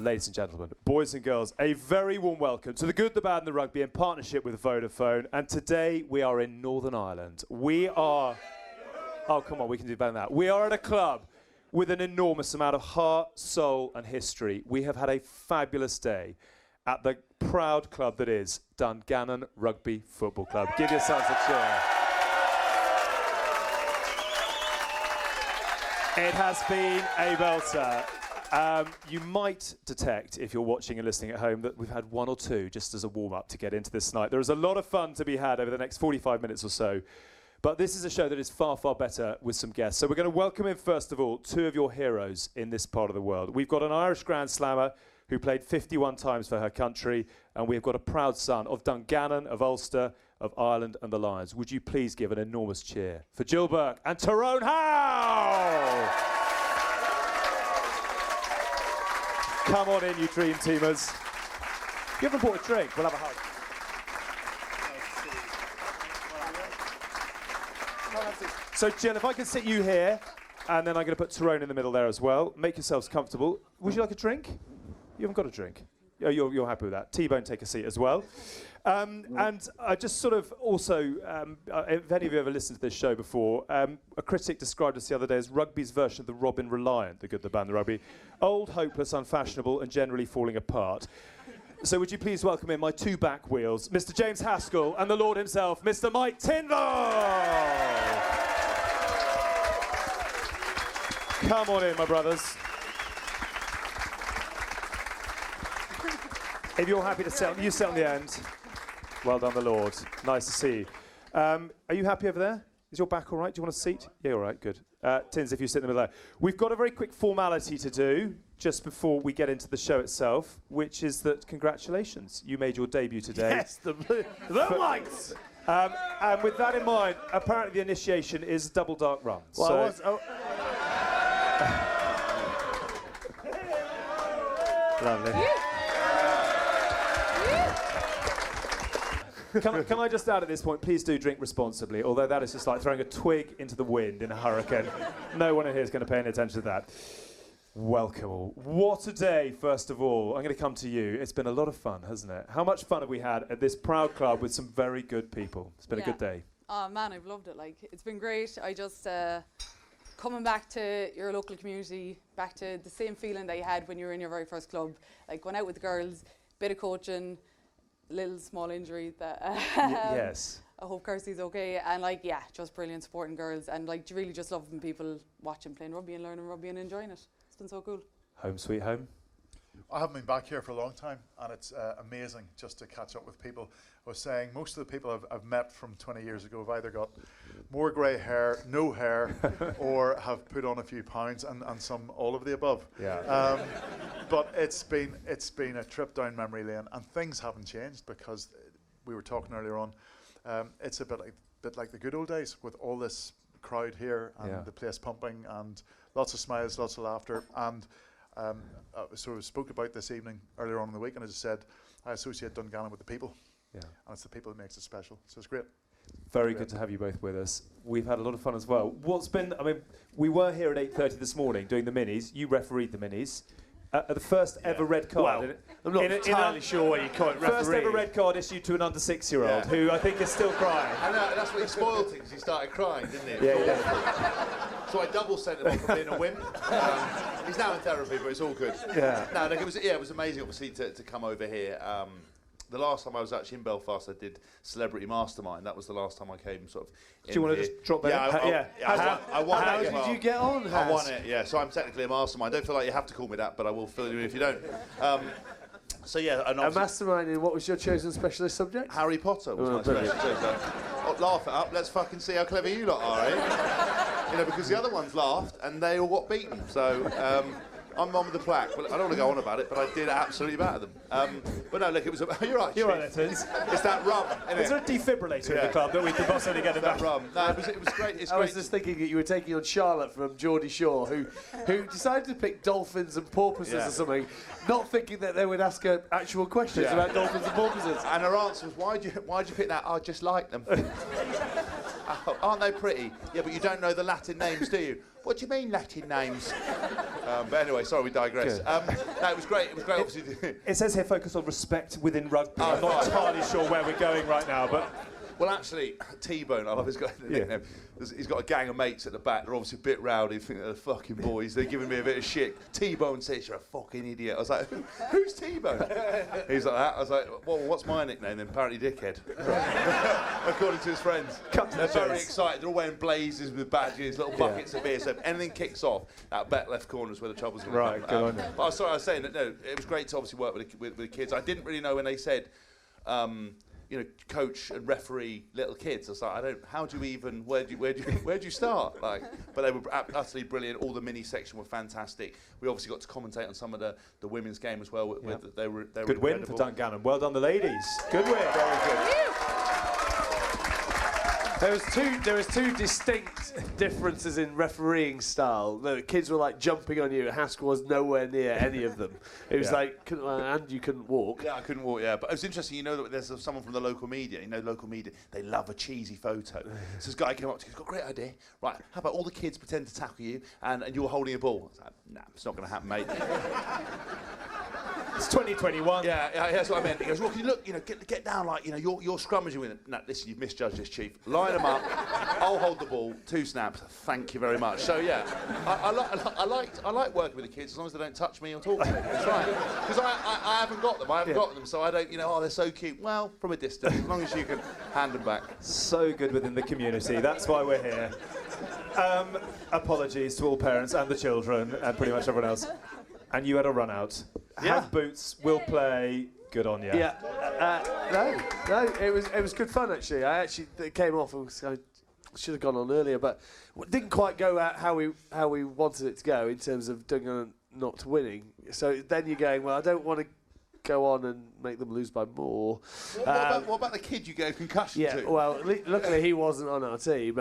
Ladies and gentlemen, boys and girls, a very warm welcome to The Good, the Bad and the Rugby in partnership with Vodafone. And today we are in Northern Ireland. We are... Oh, come on, we can do better than that. We are at a club with an enormous amount of heart, soul and history. We have had a fabulous day at the proud club that is Dungannon Rugby Football Club. Give yourselves a cheer. It has been a belter. You might detect, if you're watching and listening at home, that we've had one or two just as a warm-up to get into this night. There is a lot of fun to be had over the next 45 minutes or so. But this is a show that is far, far better with some guests. So we're going to welcome in, first of all, two of your heroes in this part of the world. We've got an Irish Grand Slammer who played 51 times for her country, and we've got a proud son of Dungannon, of Ulster, of Ireland and the Lions. Would you please give an enormous cheer for Gill, Bourke and Tyrone Howe? Come on in, you dream teamers. You haven't bought a drink, we'll have a hug. So, Gill, if I can sit you here, and then I'm going to put Tyrone in the middle there as well. Make yourselves comfortable. Would you like a drink? You haven't got a drink. Oh, you're happy with that. T-Bone, take a seat as well. And I just sort of also, if any of you ever listened to this show before, a critic described us the other day as rugby's version of the Robin Reliant, The Good, the Bad and the Rugby. Old, hopeless, unfashionable, and generally falling apart. So would you please welcome in my two back wheels, Mr. James Haskell and the Lord himself, Mr. Mike Tyndall. Come on in, my brothers. If you're happy to sit, you sit on the end. Well done, the Lord. Nice to see you. Are you happy over there? Is your back all right? Do you want a seat? Yeah, all right, good. Tinds, if you sit in the middle there. We've got a very quick formality to do just before we get into the show itself, which is that congratulations, you made your debut today. Yes, the lights! And with that in mind, apparently the initiation is double dark run. Well, so lovely. Can I just add at this point, please do drink responsibly, although that is just like throwing a twig into the wind in a hurricane. No one in here is going to pay any attention to that. Welcome all. What a day, first of all. I'm going to come to you. It's been a lot of fun, hasn't it? How much fun have we had at this proud club with some very good people? It's been a good day. Oh man, I've loved it. Like, it's been great. I just... coming back to your local community, back to the same feeling that you had when you were in your very first club, like going out with the girls, bit of coaching, little small injury that yes. I hope Kirsty's okay, and like just brilliant supporting girls, and like really just loving people watching, playing rugby and learning rugby and enjoying it. It's been so cool. Home sweet home. I haven't been back here for a long time, and it's amazing just to catch up with people. I was saying most of the people I've met from 20 years ago have either got more grey hair, no hair, or have put on a few pounds, and some all of the above. Yeah. But it's been a trip down memory lane, and things haven't changed because we were talking earlier on. It's a bit like the good old days with all this crowd here and the place pumping and lots of smiles, lots of laughter, and. I sort of spoke about this evening earlier on in the week, and as I said, I associate Dungannon with the people, and it's the people that makes it special. So it's great. Very good to have you both with us. We've had a lot of fun as well. We were here at 8:30 this morning doing the minis. You refereed the minis. The first ever red card. Well, I'm not entirely sure what you call it, referee. First ever red card issued to an under 6-year-old who I think is still crying. And that's what he spoiled things. He started crying, didn't he? Yeah, he did. So I double sent him off for being a wimp. He's now in therapy, but it's all good. Yeah. No, it was amazing, obviously, to come over here. The last time I was actually in Belfast, I did Celebrity Mastermind. That was the last time I came sort of Do you want to just drop that I won How it. did you get on, Has? I won it, yeah. So I'm technically a mastermind. Don't feel like you have to call me that, but I will fill you in if you don't. So yeah, and a mastermind in what was your chosen specialist subject? Harry Potter was my specialist. Laugh it up. Let's fucking see how clever you lot are, eh? You know, because the other ones laughed and they all got beaten. So I'm on with the plaque. Well, I don't want to go on about it, but I did absolutely batter them. But no, look, it was. You're right. You're right, Tinds. It's that rum. Is there a defibrillator in the club that we can possibly get in that rum? No, it was great. It's I great. was just thinking that you were taking on Charlotte from Geordie Shore, who decided to pick dolphins and porpoises or something, not thinking that they would ask her actual questions about dolphins and porpoises. And her answer was, why'd you pick that? I just like them. Aren't they pretty? Yeah, but you don't know the Latin names, do you? What do you mean Latin names? But anyway, sorry, we digress. No, it was great. It was great, obviously. It says here focus on respect within rugby. I'm not entirely sure where we're going right now, but... Well, actually, T-Bone, I love his nickname. He's got a gang of mates at the back. They're obviously a bit rowdy. Think they're the fucking boys. They're giving me a bit of shit. T-Bone says, you're a fucking idiot. I was like, who's T-Bone? He's like that. I was like, well, what's my nickname then? Apparently dickhead. According to his friends. They're very excited. They're all wearing blazers with badges, little buckets of beer. So if anything kicks off, that back left corner is where the trouble's going to come. Right, good on you. But I was saying that, no, it was great to obviously work with the kids. I didn't really know when they said... coach and referee little kids. I was like, how do you even, where do you start? Like, but they were utterly brilliant. All the mini section were fantastic. We obviously got to commentate on some of the women's game as well. They were good win for Dungannon. Well done, the ladies. Good win. Very good. There was two distinct differences in refereeing style. The kids were like jumping on you. Hask was nowhere near any of them. It was like, and you couldn't walk. Yeah, I couldn't walk. Yeah, but it was interesting. That there's someone from the local media. Local media, they love a cheesy photo. So this guy came up to me. He's got a great idea. Right, how about all the kids pretend to tackle you and you're holding a ball? I was like, nah, it's not going to happen, mate. It's 2021. Yeah, that's what I meant. He goes, well, can you look, get down like, you're scrummaging with it. No, listen, you've misjudged this, Chief. Line them up. I'll hold the ball. 2 snaps. Thank you very much. So yeah, I like working with the kids as long as they don't touch me or talk to me. That's right. Because I haven't got them. I haven't got them. So I don't, they're so cute. Well, from a distance, as long as you can hand them back. So good within the community. That's why we're here. Apologies to all parents and the children and pretty much everyone else. And you had a run out. Have boots, will play. Good on you. Yeah. No. It was good fun actually. It came off. I should have gone on earlier, but didn't quite go out how we wanted it to go in terms of Dungannon not winning. So then you're going, well, I don't want to go on and make them lose by more. What about the kid you gave concussion to? Yeah. Well, luckily he wasn't on our team.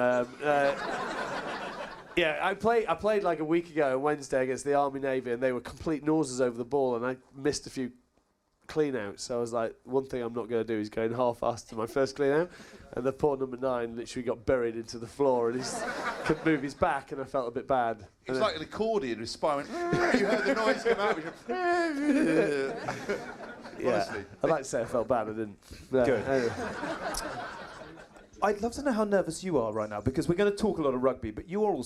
Yeah, I played like a week ago on Wednesday against the Army Navy, and they were complete noses over the ball, and I missed a few clean-outs. So I was like, one thing I'm not going to do is go in half-assed to my first clean-out, and the poor number 9 literally got buried into the floor, and he couldn't move his back, and I felt a bit bad. It was like an accordion with spine. You heard the noise come out. Yeah, honestly. I'd like to say I felt bad, I didn't. Good. Anyway. I'd love to know how nervous you are right now, because we're going to talk a lot of rugby, but you're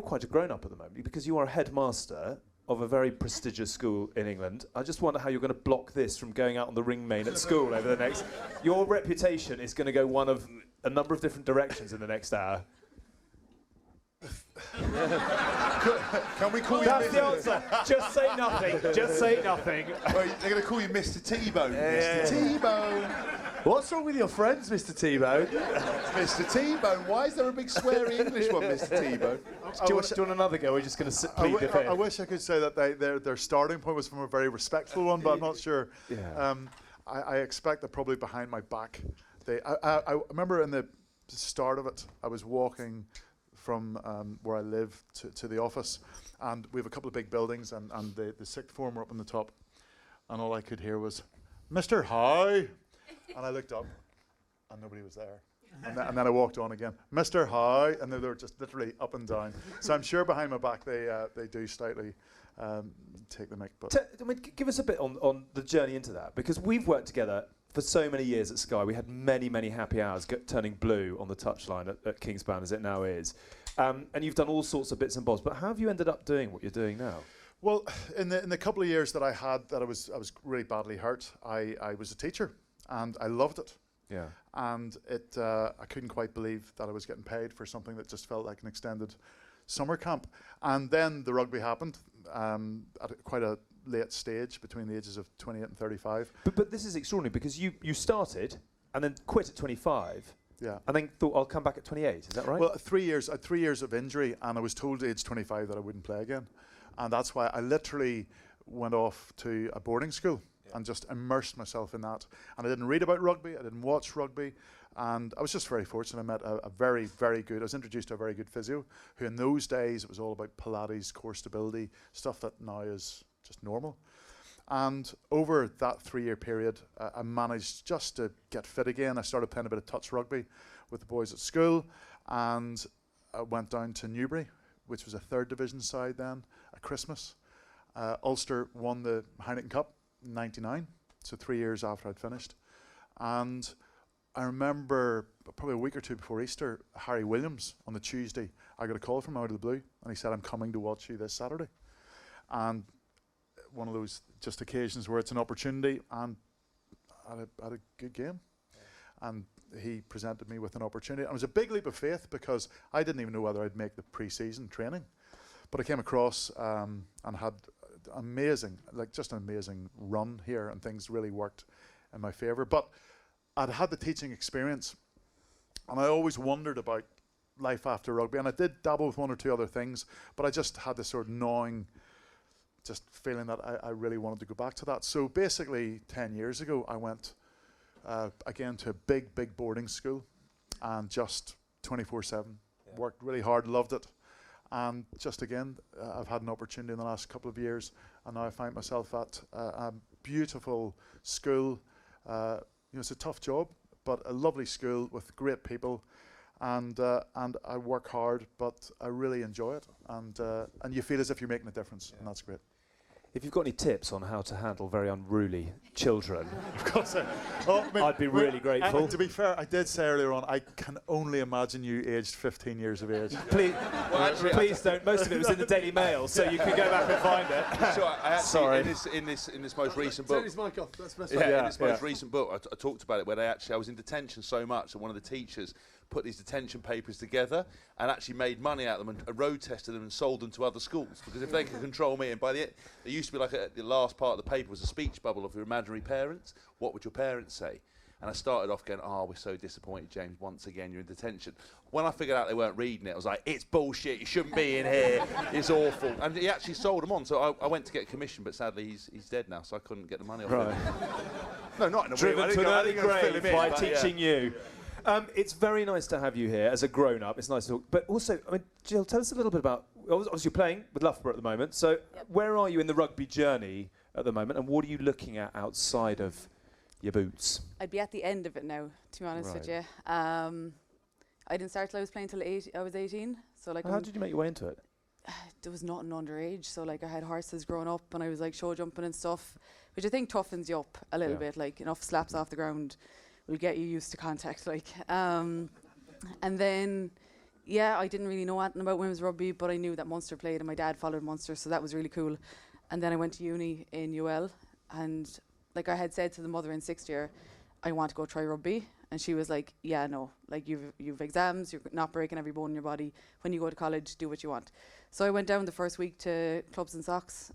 quite a grown-up at the moment, because you are a headmaster of a very prestigious school in England. I just wonder how you're going to block this from going out on the ring main at school over the next... Your reputation is going to go one of a number of different directions in the next hour. Can we call you That's the answer. Just say nothing. Just say nothing. Well, they're going to call you Mr. T-Bone. Mr. T-Bone. What's wrong with your friends, Mr. T-Bone? Mr. T-Bone. Why is there a big sweary English one, Mr. T-Bone? Do you want another go? We're just going to plead the fifth. I wish I could say that their starting point was from a very respectful one, but I'm not sure. Yeah. I expect that probably behind my back. I remember in the start of it, I was walking from where I live to the office, and we have a couple of big buildings, and the sixth form were up on the top, and all I could hear was, Mr. Howe. And I looked up, and nobody was there. And then I walked on again, Mr. Howe, and they were just literally up and down. So I'm sure behind my back they do slightly take the mick. But give us a bit on the journey into that, because we've worked together for so many years at Sky. We had many, many happy hours turning blue on the touchline at Kingspan, as it now is. And you've done all sorts of bits and bobs. But how have you ended up doing what you're doing now? Well, in the couple of years that I had, that I was really badly hurt, I was a teacher. And I loved it. Yeah. And I couldn't quite believe that I was getting paid for something that just felt like an extended summer camp. And then the rugby happened at quite a late stage, between the ages of 28 and 35. But this is extraordinary, because you started and then quit at 25. Yeah. And then thought, I'll come back at 28. Is that right? Well, 3 years. I had 3 years of injury, and I was told at age 25 that I wouldn't play again. And that's why I literally went off to a boarding school. And just immersed myself in that. And I didn't read about rugby, I didn't watch rugby, and I was just very fortunate. I met a very, very good, I was introduced to a very good physio, who in those days, it was all about Pilates, core stability, stuff that now is just normal. And over that 3-year period, I managed just to get fit again. I started playing a bit of touch rugby with the boys at school, and I went down to Newbury, which was a 3rd division side then. at Christmas. Ulster won the Heineken Cup in '99, so 3 years after I'd finished. And I remember probably a week or two before Easter, Harry Williams on the Tuesday, I got a call from him out of the blue, and he said, "I'm coming to watch you this Saturday." And one of those just occasions where it's an opportunity, and I had a good game. And he presented me with an opportunity. And it was a big leap of faith because I didn't even know whether I'd make the pre-season training. But I came across and had amazing, like just an amazing run here, and things really worked in my favour. But I'd had the teaching experience, and I always wondered about life after rugby, and I did dabble with one or two other things, but I just had this sort of gnawing just feeling that I really wanted to go back to that. So basically 10 years ago I went again to a big boarding school, and just 24/7 worked really hard, loved it. And just again, I've had an opportunity in the last couple of years, and now I find myself at a beautiful school. It's a tough job, but a lovely school with great people, and I work hard, but I really enjoy it, and you feel as if you're making a difference, and that's great. If you've got any tips on how to handle very unruly children, Of course, I'd be really grateful. To be fair, I did say earlier on, I can only imagine you aged 15 years of age. Please don't. Most of it was in the Daily Mail, so you can go back and find it. So I actually, Sorry. in this most recent book, Turn his mic off. That's best. in this most recent book, I talked about it where I was in detention so much that one of the teachers put these detention papers together and actually made money out of them and road tested them and sold them to other schools, because if they could control me, and by the end, there used to be like the last part of the paper was a speech bubble of your imaginary parents. What would your parents say? And I started off going, "Oh, we're so disappointed, James. Once again, you're in detention." When I figured out they weren't reading it, I was like, "It's bullshit. You shouldn't be in here. It's awful." And he actually sold them on. So I went to get a commission, but sadly he's dead now, so I couldn't get the money off him. No, not in a Driven to an early grave by but teaching you. It's very nice to have you here as a grown-up. It's nice to talk. But also, I mean, Gill, tell us a little bit about, obviously you're playing with Loughborough at the moment, so where are you in the rugby journey at the moment, and what are you looking at outside of your boots? I'd be at the end of it now, to be honest with you. I didn't start till I was playing till I was 18. So like, How did you make your way into it? there was nothing underage, so like I had horses growing up, and I was like show jumping and stuff, which I think toughens you up a little bit. Like enough slaps off the ground will get you used to contact. Like, and then I didn't really know anything about women's rugby, but I knew that Munster played, and my dad followed Munster, so that was really cool. And then I went to uni in UL, and like I had said to the mother in 6th year, I want to go try rugby. And she was like, "Yeah, no, like you've exams, you're not breaking every bone in your body. When you go to college, do what you want." So I went down the first week to clubs and socks.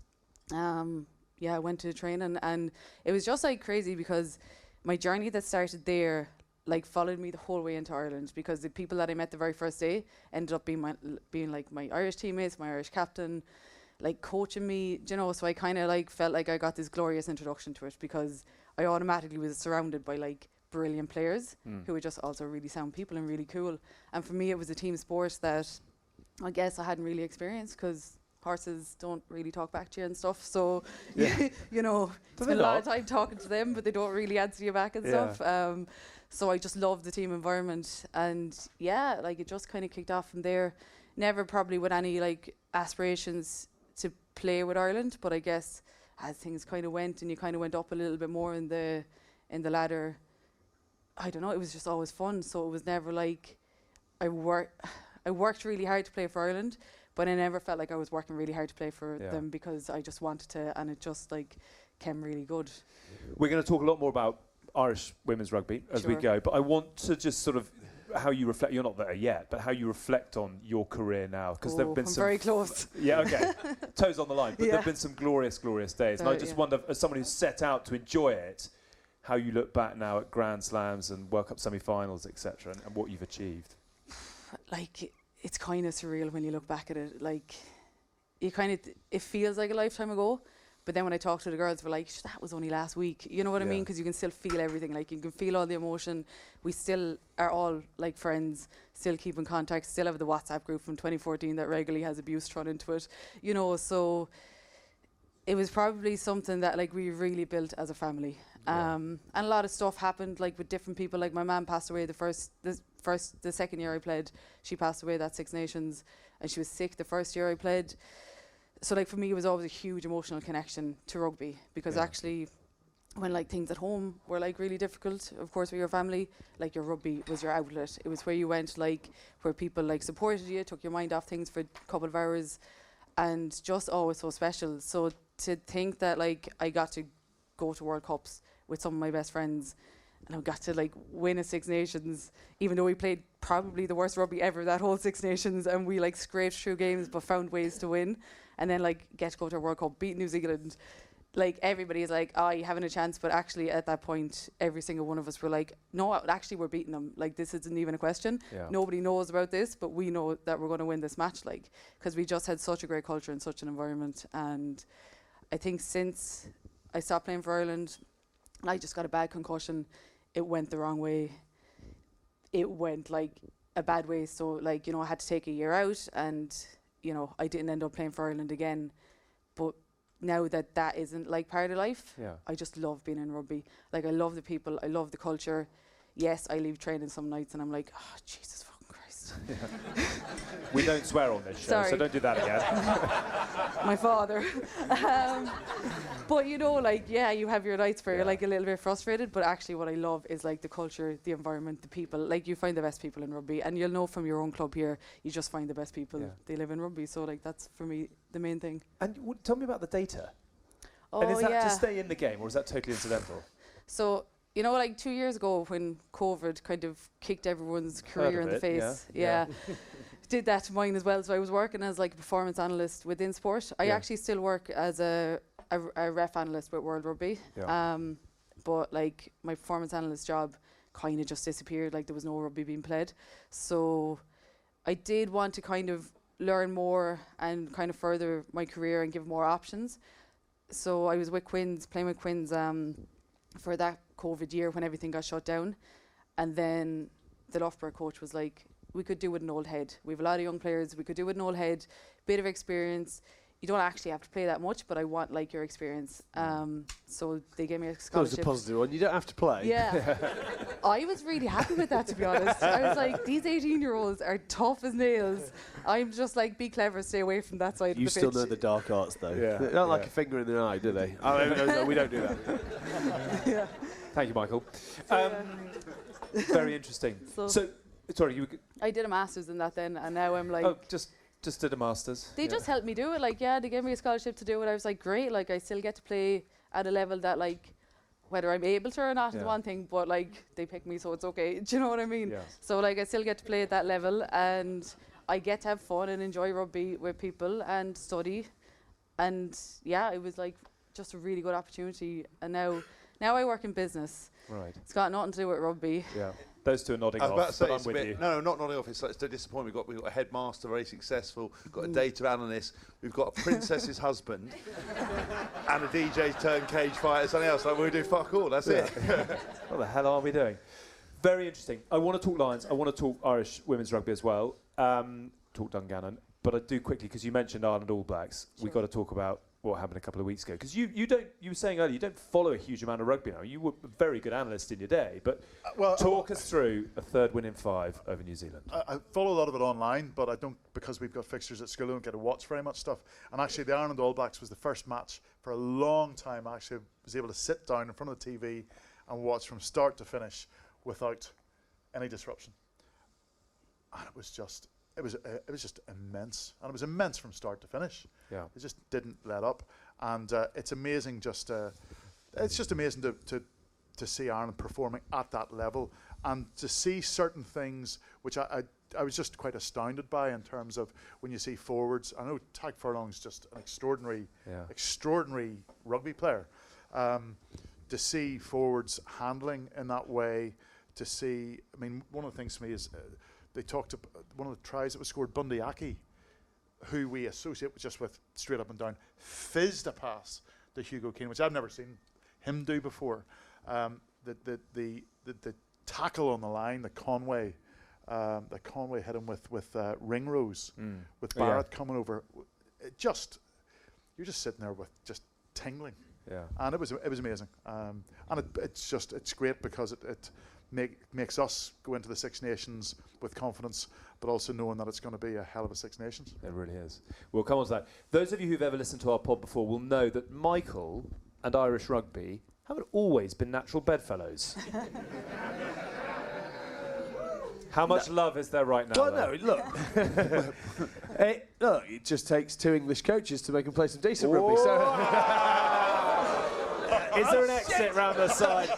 I went to training, and it was just like crazy, because my journey that started there like followed me the whole way into Ireland, because the people that I met the very first day ended up being like my Irish teammates, my Irish captain, like coaching me, so I kind of like felt like I got this glorious introduction to it, because I automatically was surrounded by like brilliant players who were just also really sound people and really cool. And for me, it was a team sport that I guess I hadn't really experienced, because horses don't really talk back to you and stuff. So, spend a lot of time talking to them, but they don't really answer you back and stuff. So I just loved the team environment, and like it just kind of kicked off from there. Never probably with any like aspirations to play with Ireland, but I guess as things kind of went, and you kind of went up a little bit more in the ladder, I don't know, it was just always fun. So it was never like I worked really hard to play for Ireland, but I never felt like I was working really hard to play for them, because I just wanted to, and it just like came really good. We're going to talk a lot more about Irish women's rugby as we go, but I want to just sort of how you reflect. You're not there yet, but how you reflect on your career now, because there've been some very close. Toes on the line, but there've been some glorious days, and I just wonder, as someone who's set out to enjoy it, how you look back now at Grand Slams and World Cup semi-finals, etc., and what you've achieved. Like, it's kind of surreal when you look back at it. Like, it feels like a lifetime ago, but then when I talk to the girls, we're like, that was only last week. You know what I mean? Because you can still feel everything. Like, you can feel all the emotion. We still are all like friends, still keep in contact, still have the WhatsApp group from 2014 that regularly has abuse thrown into it. So it was probably something that like we really built as a family. And a lot of stuff happened like with different people. Like my mum passed away the second year I played. She passed away that Six Nations, and she was sick the first year I played. So like for me, it was always a huge emotional connection to rugby, because actually when like things at home were like really difficult, of course with your family, like your rugby was your outlet. It was where you went, like where people like supported you, took your mind off things for a couple of hours, and just always so special. So to think that like I got to go to World Cups with some of my best friends, and I got to like win a Six Nations, even though we played probably the worst rugby ever that whole Six Nations, and we like scraped through games but found ways to win, and then like get to go to a World Cup, beat New Zealand. Like everybody's like, oh, you're having a chance, but actually at that point, every single one of us were like, no, actually we're beating them. Like this isn't even a question. Yeah. Nobody knows about this, but we know that we're going to win this match, like, because we just had such a great culture and such an environment. And I think since I stopped playing for Ireland, I just got a bad concussion. It went the wrong way. It went like a bad way. So like, you know, I had to take a year out, and, you know, I didn't end up playing for Ireland again. But now that that isn't like part of life, I just love being in rugby. Like I love the people, I love the culture. Yes, I leave training some nights and I'm like, oh, Jesus fucking Christ. We don't swear on this show, Sorry. so don't do that again. My father. But you know, like, yeah, you have your nights where you're like a little bit frustrated, but actually what I love is like the culture, the environment, the people. Like you find the best people in rugby, and you'll know from your own club here, you just find the best people. They live in rugby, so like that's for me the main thing. And tell me about the data. Oh, and is that to stay in the game, or is that totally incidental? So, you know, like 2 years ago when COVID kind of kicked everyone's career in the face. Yeah. Did that to mine as well. So I was working as like a performance analyst within sport. I actually still work as a ref analyst with World Rugby. But like my performance analyst job kind of just disappeared. Like there was no rugby being played. So I did want to kind of learn more and kind of further my career and give more options. So I was with Quins, playing with Quins for that COVID year when everything got shut down. And then the Loughborough coach was like, we could do with an old head. We have a lot of young players. We could do with an old head, bit of experience. You don't actually have to play that much, but I want like your experience. So they gave me a scholarship. That was a positive one. You don't have to play. Yeah. I was really happy with that, to be honest. I was like, these 18-year-olds are tough as nails. I'm just like, be clever, stay away from that side of the pitch. You still know the dark arts, though. They don't like a finger in the eye, do they? Oh, no, we don't do that. Thank you, Michael. Very interesting. So sorry, you. I did a master's in that then, and now I'm like. Oh, just did a master's. They just helped me do it. Like, they gave me a scholarship to do it. I was like, great. Like, I still get to play at a level that, like, whether I'm able to or not is one thing, but like, they pick me, so it's okay. Do you know what I mean? So like, I still get to play at that level, and I get to have fun and enjoy rugby with people and study, and it was like just a really good opportunity. And now I work in business. Right. It's got nothing to do with rugby. Yeah. Those two are nodding I was about off, to say but it's I'm a with bit, you. no, not nodding off. It's a disappointment. We've got a headmaster, very successful. We've got a data analyst. We've got a princess's husband, and a DJ turned cage fighter. Something else. Like we do fuck all. That's it. What the hell are we doing? Very interesting. I want to talk Lions. I want to talk Irish women's rugby as well. Talk Dungannon, but I do quickly because you mentioned Ireland All Blacks. Sure. We've got to talk about what happened a couple of weeks ago, because you were saying earlier you don't follow a huge amount of rugby now. You were a very good analyst in your day, but talk us through a third win in 5 over New Zealand. I follow a lot of it online, but I don't, because we've got fixtures at school, I don't get to watch very much stuff. And actually the Ireland All Blacks was the first match for a long time I actually was able to sit down in front of the TV and watch from start to finish without any disruption. And it was just immense, and it was immense from start to finish. Yeah, it just didn't let up, and it's amazing. It's just amazing to see Ireland performing at that level, and to see certain things which I was just quite astounded by in terms of when you see forwards. I know Tag Furlong's just an extraordinary rugby player. To see forwards handling in that way, to see, I mean, one of the things for me is. They talked about one of the tries that was scored, Bundy Aki, who we associate with straight up and down, fizzed a pass to Hugo Keane, which I've never seen him do before. The tackle on the line, the Conway hit him with Ringrose, with Barrett coming over. You're just sitting there with just tingling. Yeah, and it was amazing. And it's great because it makes us go into the Six Nations with confidence, but also knowing that it's going to be a hell of a Six Nations. It really is. We'll come on to that. Those of you who've ever listened to our pod before will know that Michael and Irish rugby haven't always been natural bedfellows. How much love is there right now? Well, no, look. Look, it just takes 2 English coaches to make them play some decent rugby. So is there an exit round the side?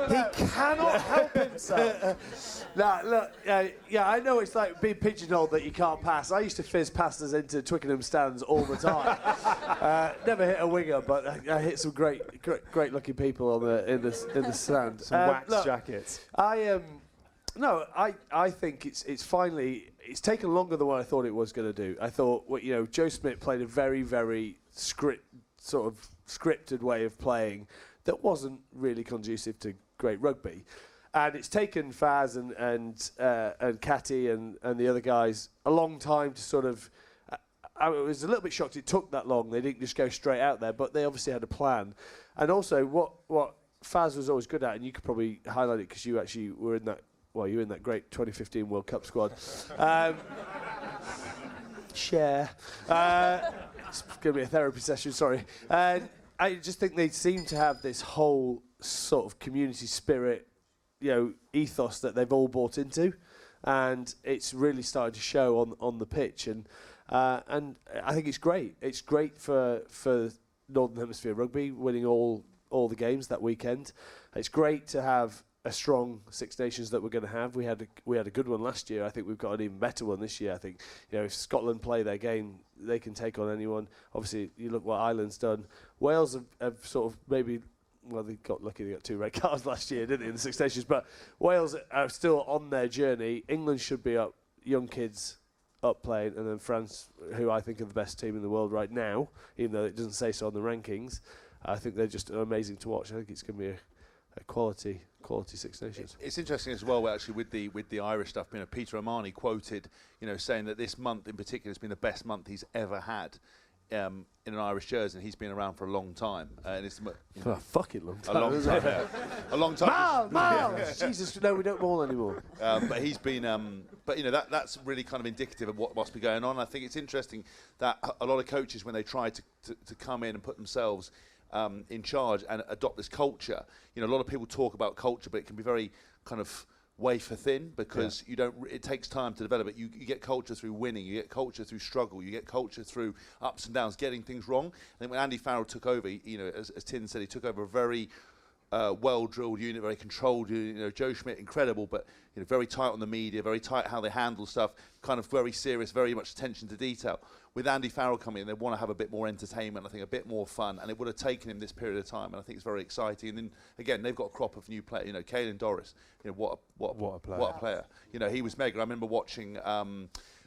He cannot help himself. Nah, look, yeah, I know it's like being pigeonholed that you can't pass. I used to fizz passes into Twickenham stands all the time. Never hit a winger, but I hit some great looking people in the stand. Some wax jackets. I think it's finally taken longer than what I thought it was going to do. I thought Joe Smith played a very, very scripted way of playing that wasn't really conducive to great rugby. And it's taken Faz and Catty and the other guys a long time to sort of. I was a little bit shocked it took that long. They didn't just go straight out there, but they obviously had a plan. And also, what Faz was always good at, and you could probably highlight it because you actually were in that. Well, you were in that great 2015 World Cup squad. Share. It's going to be a therapy session. Sorry. I just think they seem to have this whole sort of community spirit. Ethos that they've all bought into, and it's really started to show on the pitch, and I think it's great. It's great for Northern Hemisphere rugby winning all the games that weekend. It's great to have a strong Six Nations that we're going to have. We had a good one last year. I think we've got an even better one this year. I think if Scotland play their game, they can take on anyone. Obviously, you look what Ireland's done. Wales have sort of maybe. Well, they got lucky. They got 2 red cards last year, didn't they, in the Six Nations? But Wales are still on their journey. England should be up, young kids up playing, and then France, who I think are the best team in the world right now, even though it doesn't say so on the rankings. I think they're just amazing to watch. I think it's going to be a quality Six Nations. It's interesting as well, actually, with the Irish stuff. Peter O'Mahony quoted, saying that this month in particular has been the best month he's ever had. In an Irish jersey, and he's been around for a long time. And it's for a fucking long time. A long time, yeah. A long time. Miles! Jesus, no, we don't maul anymore. But he's been, that's really kind of indicative of what must be going on. I think it's interesting that a lot of coaches, when they try to come in and put themselves in charge and adopt this culture, a lot of people talk about culture, but it can be very kind of wafer thin because it takes time to develop it. You get culture through winning, you get culture through struggle, you get culture through ups and downs, getting things wrong. I think when Andy Farrell took over, as Tin said, he took over a very well-drilled unit, very controlled unit. Joe Schmidt, incredible, but very tight on the media, very tight how they handle stuff, kind of very serious, very much attention to detail. With Andy Farrell coming in, they want to have a bit more entertainment, I think a bit more fun, and it would have taken him this period of time, and I think it's very exciting. And then again, they've got a crop of new players. Caelan Doris, what a player. He was mega. I remember watching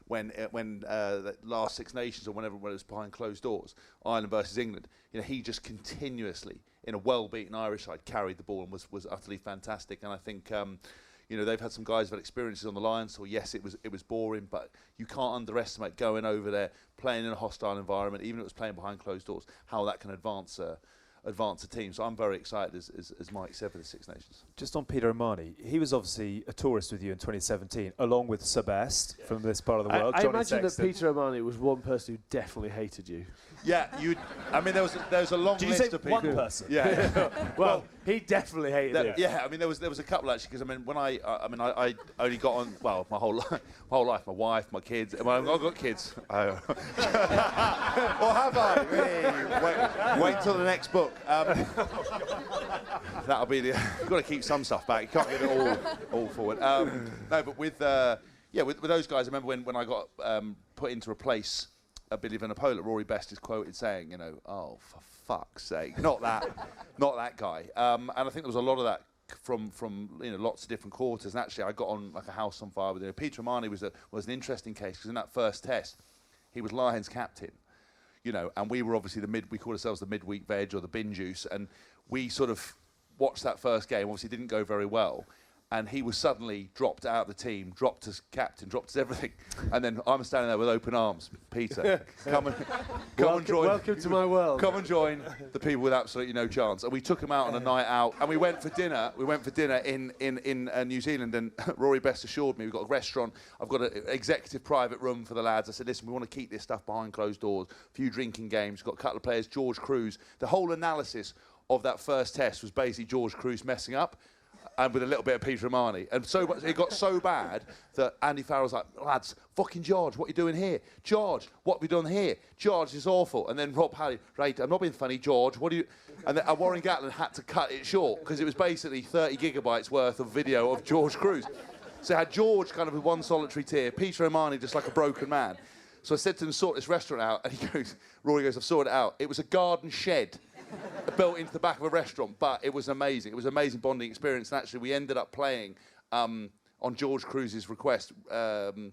when the last Six Nations or whenever when it was behind closed doors, Ireland versus England. He just continuously in a well-beaten Irish side carried the ball and was utterly fantastic. And I think. They've had some guys who've had experiences on the Lions, so yes, it was boring, but you can't underestimate going over there, playing in a hostile environment, even if it was playing behind closed doors, how that can advance a team. So I'm very excited, as Mike said, for the Six Nations. Just on Peter O'Mahony, he was obviously a tourist with you in 2017, along with Sebast from this part of the world. I imagine that Peter O'Mahony was one person who definitely hated you. Yeah, there was a long list of people. One person? Yeah. well, he definitely hated you. Yeah, there was a couple actually, because when I only got on my whole life, my wife, my kids. I've got kids. Or have I? Wait till the next book. That'll be the. You've got to keep some stuff back. You can't get it all forward. No, but with those guys, I remember when I got put in to replace Billy Vanapola, Rory Best is quoted saying, oh, for fuck's sake, not that guy. And I think there was a lot of that from lots of different quarters. And actually, I got on like a house on fire with him. Peter O'Mahony was an interesting case because in that first test, he was Lions captain. And we were obviously we called ourselves the midweek veg or the bin juice, and we sort of watched that first game. Obviously, didn't go very well, and he was suddenly dropped out of the team, dropped as captain, dropped as everything. And then I'm standing there with open arms. Peter, come and join. Welcome to my world. Come and join the people with absolutely no chance. And we took him out on a night out, and we went for dinner. We went for dinner in New Zealand, and Rory Best assured me we've got a restaurant. I've got an executive private room for the lads. I said, listen, we want to keep this stuff behind closed doors. A few drinking games. We've got a couple of players. George Cruz. The whole analysis of that first test was basically George Cruz messing up. And with a little bit of Peter Romani. And so it got so bad that Andy Farrell's like, lads, fucking George, what are you doing here? George, what have you done here? George, is awful. And then Rob Halley, right, I'm not being funny, George, what do you... And then Warren Gatland had to cut it short because it was basically 30 gigabytes worth of video of George Cruz. So it had George kind of with one solitary tear, Peter Romani just like a broken man. So I said to him, sort this restaurant out. And Rory goes, I've sorted it out. It was a garden shed built into the back of a restaurant, but it was amazing. It was an amazing bonding experience, and actually we ended up playing on George Cruz's request. Credit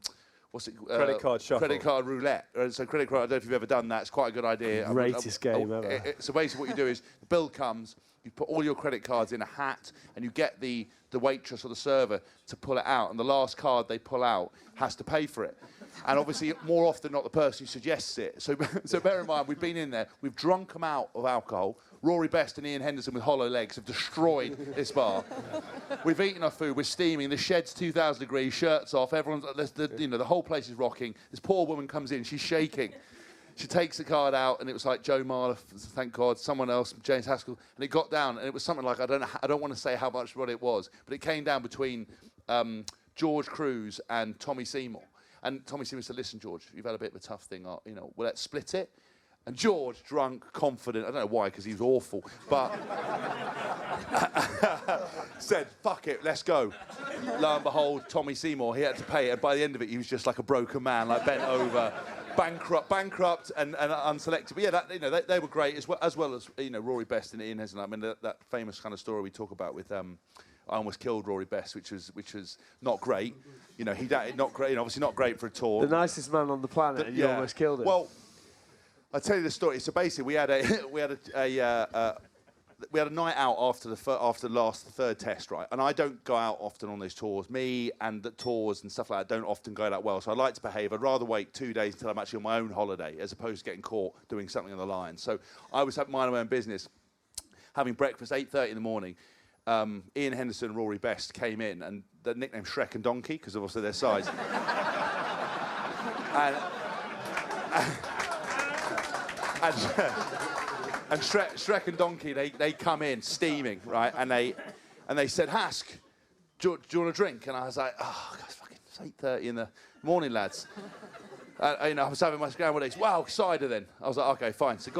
card shuffle. Credit card roulette. So credit card, I don't know if you've ever done that. It's quite a good idea. Greatest game ever. So basically what you do is the bill comes, you put all your credit cards in a hat, and you get the waitress or the server to pull it out, and the last card they pull out has to pay for it. And obviously, more often than not, the person who suggests it. So bear in mind, we've been in there, we've drunk them out of alcohol. Rory Best and Ian Henderson with hollow legs have destroyed this bar. We've eaten our food, we're steaming, the shed's 2,000 degrees, shirts off, everyone's, the whole place is rocking. This poor woman comes in, she's shaking. She takes the card out, and it was like Joe Marler, thank God, someone else, James Haskell, and it got down, and it was something like, I don't want to say how much what it was, but it came down between George Cruz and Tommy Seymour. And Tommy Seymour said, listen, George, you've had a bit of a tough thing, well, let's split it. And George, drunk, confident, I don't know why, because he was awful, but said, fuck it, let's go. Lo and behold, Tommy Seymour, he had to pay it, and by the end of it, he was just like a broken man, like bent over, bankrupt and unselected. But yeah, they were great, as well as Rory Best and Ian Henderson. I mean, that famous kind of story we talk about with... I almost killed Rory Best, which was not great. Not great. Obviously not great for a tour. The nicest man on the planet, and you almost killed him. Well, I'll tell you the story. So basically, we had a night out after the third test, right? And I don't go out often on those tours. Me and the tours and stuff like that don't often go that well. So I like to behave. I'd rather wait 2 days until I'm actually on my own holiday, as opposed to getting caught doing something on the line. So I was minding my own business, having breakfast 8:30 in the morning. Ian Henderson and Rory Best came in, and the nickname Shrek and Donkey, because of obviously their size. and Shrek and Donkey, they come in steaming, right? And they said, Hask, do you want a drink? And I was like, oh, God, it's 8:30 in the morning, lads. I was having my scrambled eggs. Wow, cider then. I was like, okay, fine. So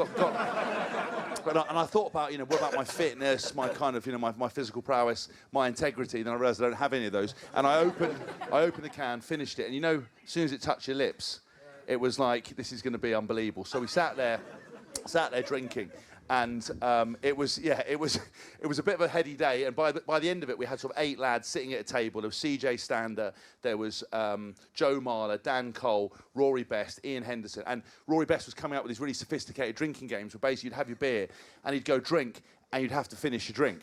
and I thought about, what about my fitness, my kind of, my physical prowess, my integrity. Then I realised I don't have any of those. And I opened the can, finished it, and as soon as it touched your lips, it was like, this is going to be unbelievable. So we sat there drinking. And it was a bit of a heady day. And by the end of it, we had sort of 8 lads sitting at a table. There was CJ Stander, there was Joe Marler, Dan Cole, Rory Best, Ian Henderson. And Rory Best was coming up with these really sophisticated drinking games where basically you'd have your beer and he'd go drink and you'd have to finish your drink.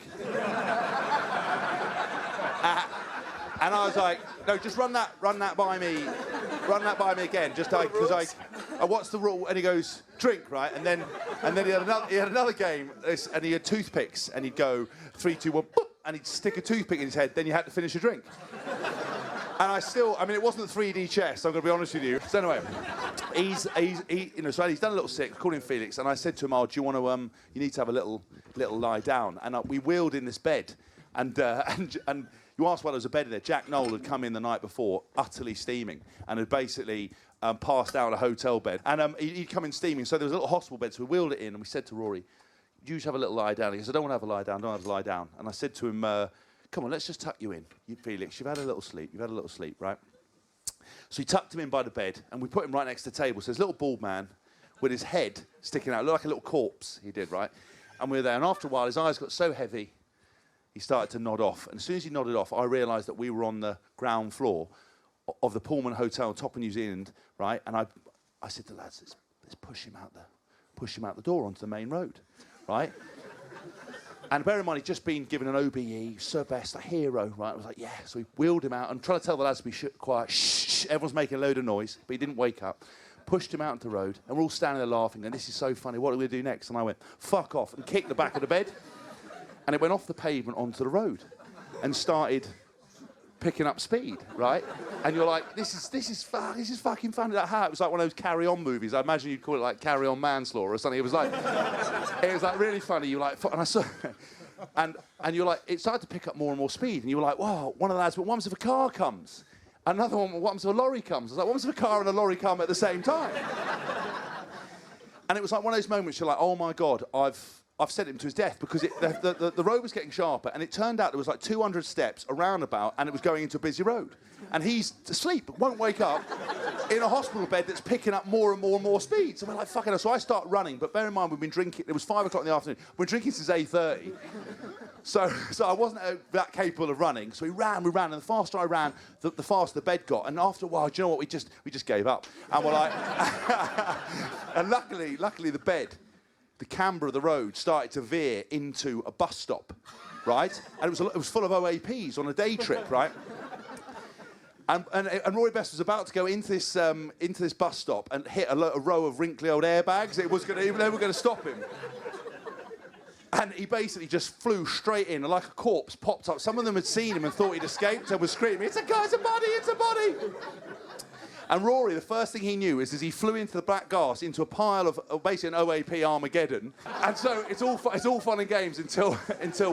And I was like, no, just run that by me. Run that by me again, just because what's the rule? And he goes, drink, right? And then he had another game, and he had toothpicks, and he'd go 3, 2, 1, boop, and he'd stick a toothpick in his head. Then you had to finish a drink. And it wasn't 3D chess. I'm going to be honest with you. So anyway, he's done a little sick. Called him Felix, and I said to him, "Oh, do you want to? You need to have a little lie down." And we wheeled in this bed, and you asked why there was a bed in there. Jack Noel had come in the night before, utterly steaming, and had basically passed out a hotel bed. And he'd come in steaming, so there was a little hospital bed, so we wheeled it in, and we said to Rory, "You just have a little lie down." He goes, "I don't want to have a lie down, don't have a lie down." And I said to him, "Come on, let's just tuck you in, Felix. You've had a little sleep, right?" So he tucked him in by the bed, and we put him right next to the table. So this little bald man with his head sticking out, looked like a little corpse, he did, right? And we were there, and after a while, his eyes got so heavy, he started to nod off. And as soon as he nodded off, I realised that we were on the ground floor of the Pullman Hotel, top of New Zealand, right? And I said to the lads, let's push him out the door onto the main road, right? And bear in mind, he'd just been given an OBE, Sir Best, a hero, right? I was like, yeah. So we wheeled him out and trying to tell the lads to be quiet. Shh, everyone's making a load of noise, but he didn't wake up. Pushed him out into the road, and we're all standing there laughing, and this is so funny, what are we going to do next? And I went, fuck off, and kicked the back of the bed. And it went off the pavement onto the road and started picking up speed, right? And you're like, this is fucking funny. That how it was like one of those Carry On movies. I imagine you'd call it like Carry On Manslaughter or something. It was like really funny. You were like, and I saw, and you're like, it started to pick up more and more speed. And you were like, wow, one of the lads, but what happens if a car comes? Another one, what happens if a lorry comes? I was like, what happens if a car and a lorry come at the same time? And it was like one of those moments. You're like, oh my God, I've sent him to his death because the road was getting sharper, and it turned out there was like 200 steps, a roundabout, and it was going into a busy road. And he's asleep, won't wake up, in a hospital bed that's picking up more and more and more speed. So we're like, fucking hell. So I start running, but bear in mind, we've been drinking, it was 5 o'clock in the afternoon. We've been drinking since 8:30. So I wasn't that capable of running. So we ran, and the faster I ran, the faster the bed got. And after a while, do you know what? We just gave up. And we're like, and luckily the bed, the camber of the road started to veer into a bus stop, right? And it was full of OAPs on a day trip, right? And Rory Best was about to go into this bus stop and hit a row of wrinkly old airbags. They were going to stop him. And he basically just flew straight in, and like a corpse popped up. Some of them had seen him and thought he'd escaped and were screaming, it's a body! And Rory, the first thing he knew is he flew into the black gas, into a pile of basically an OAP Armageddon. And so it's all fun and games until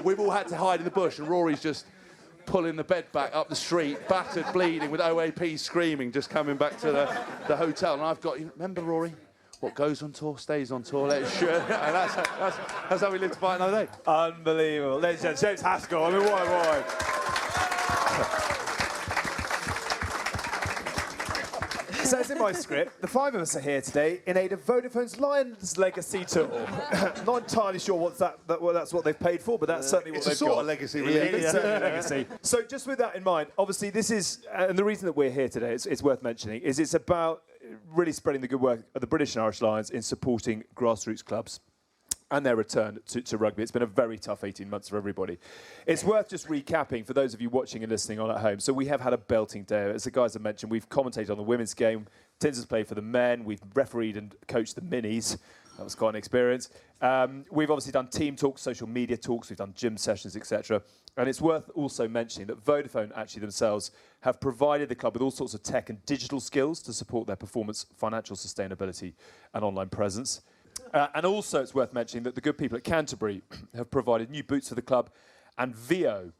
we've all had to hide in the bush, and Rory's just pulling the bed back up the street, battered, bleeding, with OAP screaming, just coming back to the hotel. And I've got, remember, Rory? What goes on tour stays on tour. Let it sure. And that's how we live to fight another day. Unbelievable. Ladies and gentlemen, James Haskell. I mean, what a boy. So it's in my script. The 5 of us are here today in aid of Vodafone's Lions Legacy Tour. Not entirely sure that's what they've paid for, but that's certainly what they've got. It's a sort of legacy, really. It's certainly a legacy. So just with that in mind, obviously this is, and the reason that we're here today, it's worth mentioning, is it's about really spreading the good work of the British and Irish Lions in supporting grassroots clubs and their return to rugby. It's been a very tough 18 months for everybody. It's worth just recapping for those of you watching and listening on at home. So we have had a belting day. As the guys have mentioned, we've commentated on the women's game. Tinds has played for the men. We've refereed and coached the minis. That was quite an experience. We've obviously done team talks, social media talks. We've done gym sessions, etc. And it's worth also mentioning that Vodafone actually themselves have provided the club with all sorts of tech and digital skills to support their performance, financial sustainability and online presence. And also it's worth mentioning that the good people at Canterbury have provided new boots for the club and VO.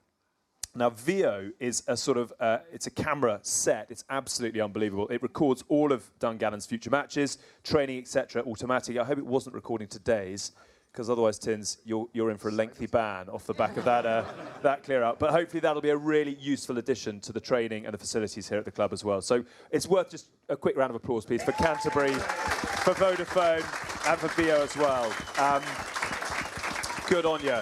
Now, VO is a sort of, it's a camera set. It's absolutely unbelievable. It records all of Dungannon's future matches, training, etc., automatically. I hope it wasn't recording today's, because otherwise, Tinds, you're in for a lengthy ban off the back of that clear out. But hopefully that'll be a really useful addition to the training and the facilities here at the club as well. So it's worth just a quick round of applause, please, for Canterbury, for Vodafone, and for VO as well. Good on you.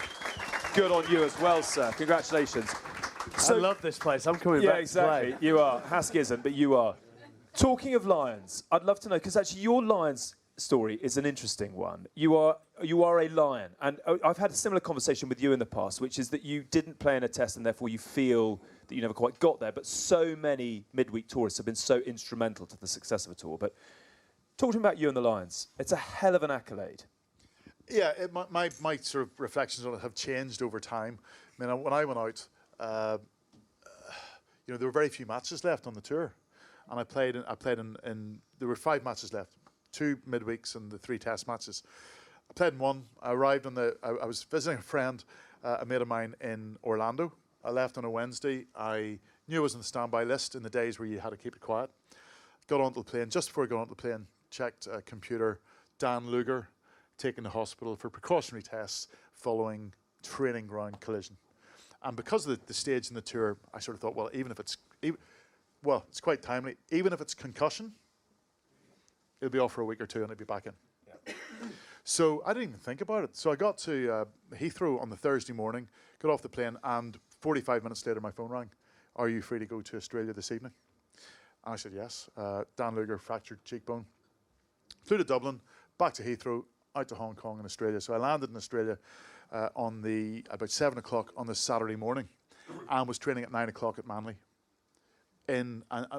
Good on you as well, sir. Congratulations. So, I love this place. I'm coming back to play. Yeah, exactly. You are. Hask isn't, but you are. Talking of Lions, I'd love to know, because actually your Lions story is an interesting one. You are a Lion, and I've had a similar conversation with you in the past, which is that you didn't play in a test and therefore you feel that you never quite got there, but so many midweek tourists have been so instrumental to the success of a tour. But talk to me about you and the Lions. It's a hell of an accolade. Yeah, my sort of reflections on it have changed over time. I mean, when I went out, there were very few matches left on the tour, and I played in there were 5 matches left, 2 midweeks and the 3 test matches. I played in one. I arrived I was visiting a friend, a mate of mine in Orlando. I left on a Wednesday. I knew I was on the standby list in the days where you had to keep it quiet. Got onto the plane. Just before I got onto the plane, checked a computer. Dan Luger taken to hospital for precautionary tests following training ground collision. And because of the stage in the tour, I sort of thought, well, it's quite timely. Even if it's concussion, it'll be off for a week or 2 and it'll be back in. Yeah. So I didn't even think about it. So I got to Heathrow on the Thursday morning, got off the plane, and 45 minutes later my phone rang. Are you free to go to Australia this evening? And I said yes. Dan Luger, fractured cheekbone. Flew to Dublin, back to Heathrow. out to Hong Kong in Australia. So I landed in Australia on about 7 o'clock on the Saturday morning, and was training at 9 o'clock at Manly.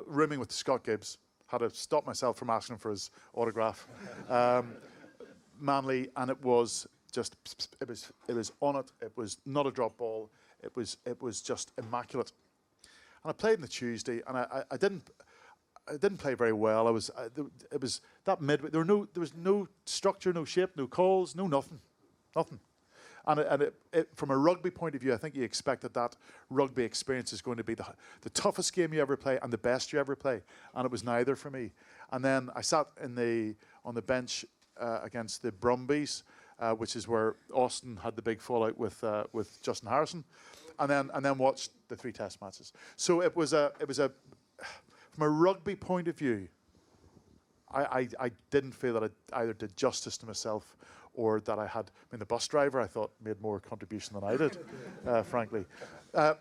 Rooming with Scott Gibbs. Had to stop myself from asking for his autograph. Manly, and it was just, it was on it. It was not a drop ball. It was just immaculate. And I played on the Tuesday, and I didn't play very well. It was that midweek. There was no structure, no shape, no calls, no nothing. And from a rugby point of view, I think you expected that rugby experience is going to be the toughest game you ever play and the best you ever play, and it was neither for me. And then I sat on the bench against the Brumbies, which is where Austin had the big fallout with Justin Harrison, and then watched the 3 Test matches. So it was a from a rugby point of view, I didn't feel that I either did justice to myself or that I had. I mean, the bus driver I thought made more contribution than I did, frankly. And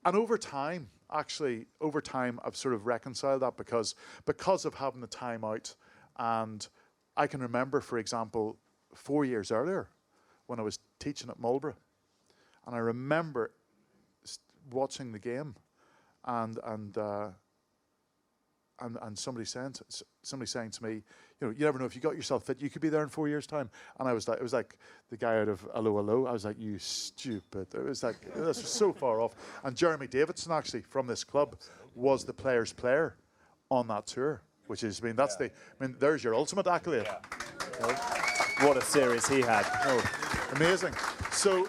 over time, I've sort of reconciled that because of having the time out. And I can remember, for example, 4 years earlier when I was teaching at Marlborough, and I remember watching the game and somebody saying to me, you never know, if you got yourself fit, you could be there in 4 years' time. And I was like, it was like the guy out of Hello Hello. I was like, you stupid. It was like, this was so far off. And Jeremy Davidson, actually, from this club, was the player's player on that tour, which is, there's your ultimate accolade. Yeah. What a series he had. Oh, amazing. So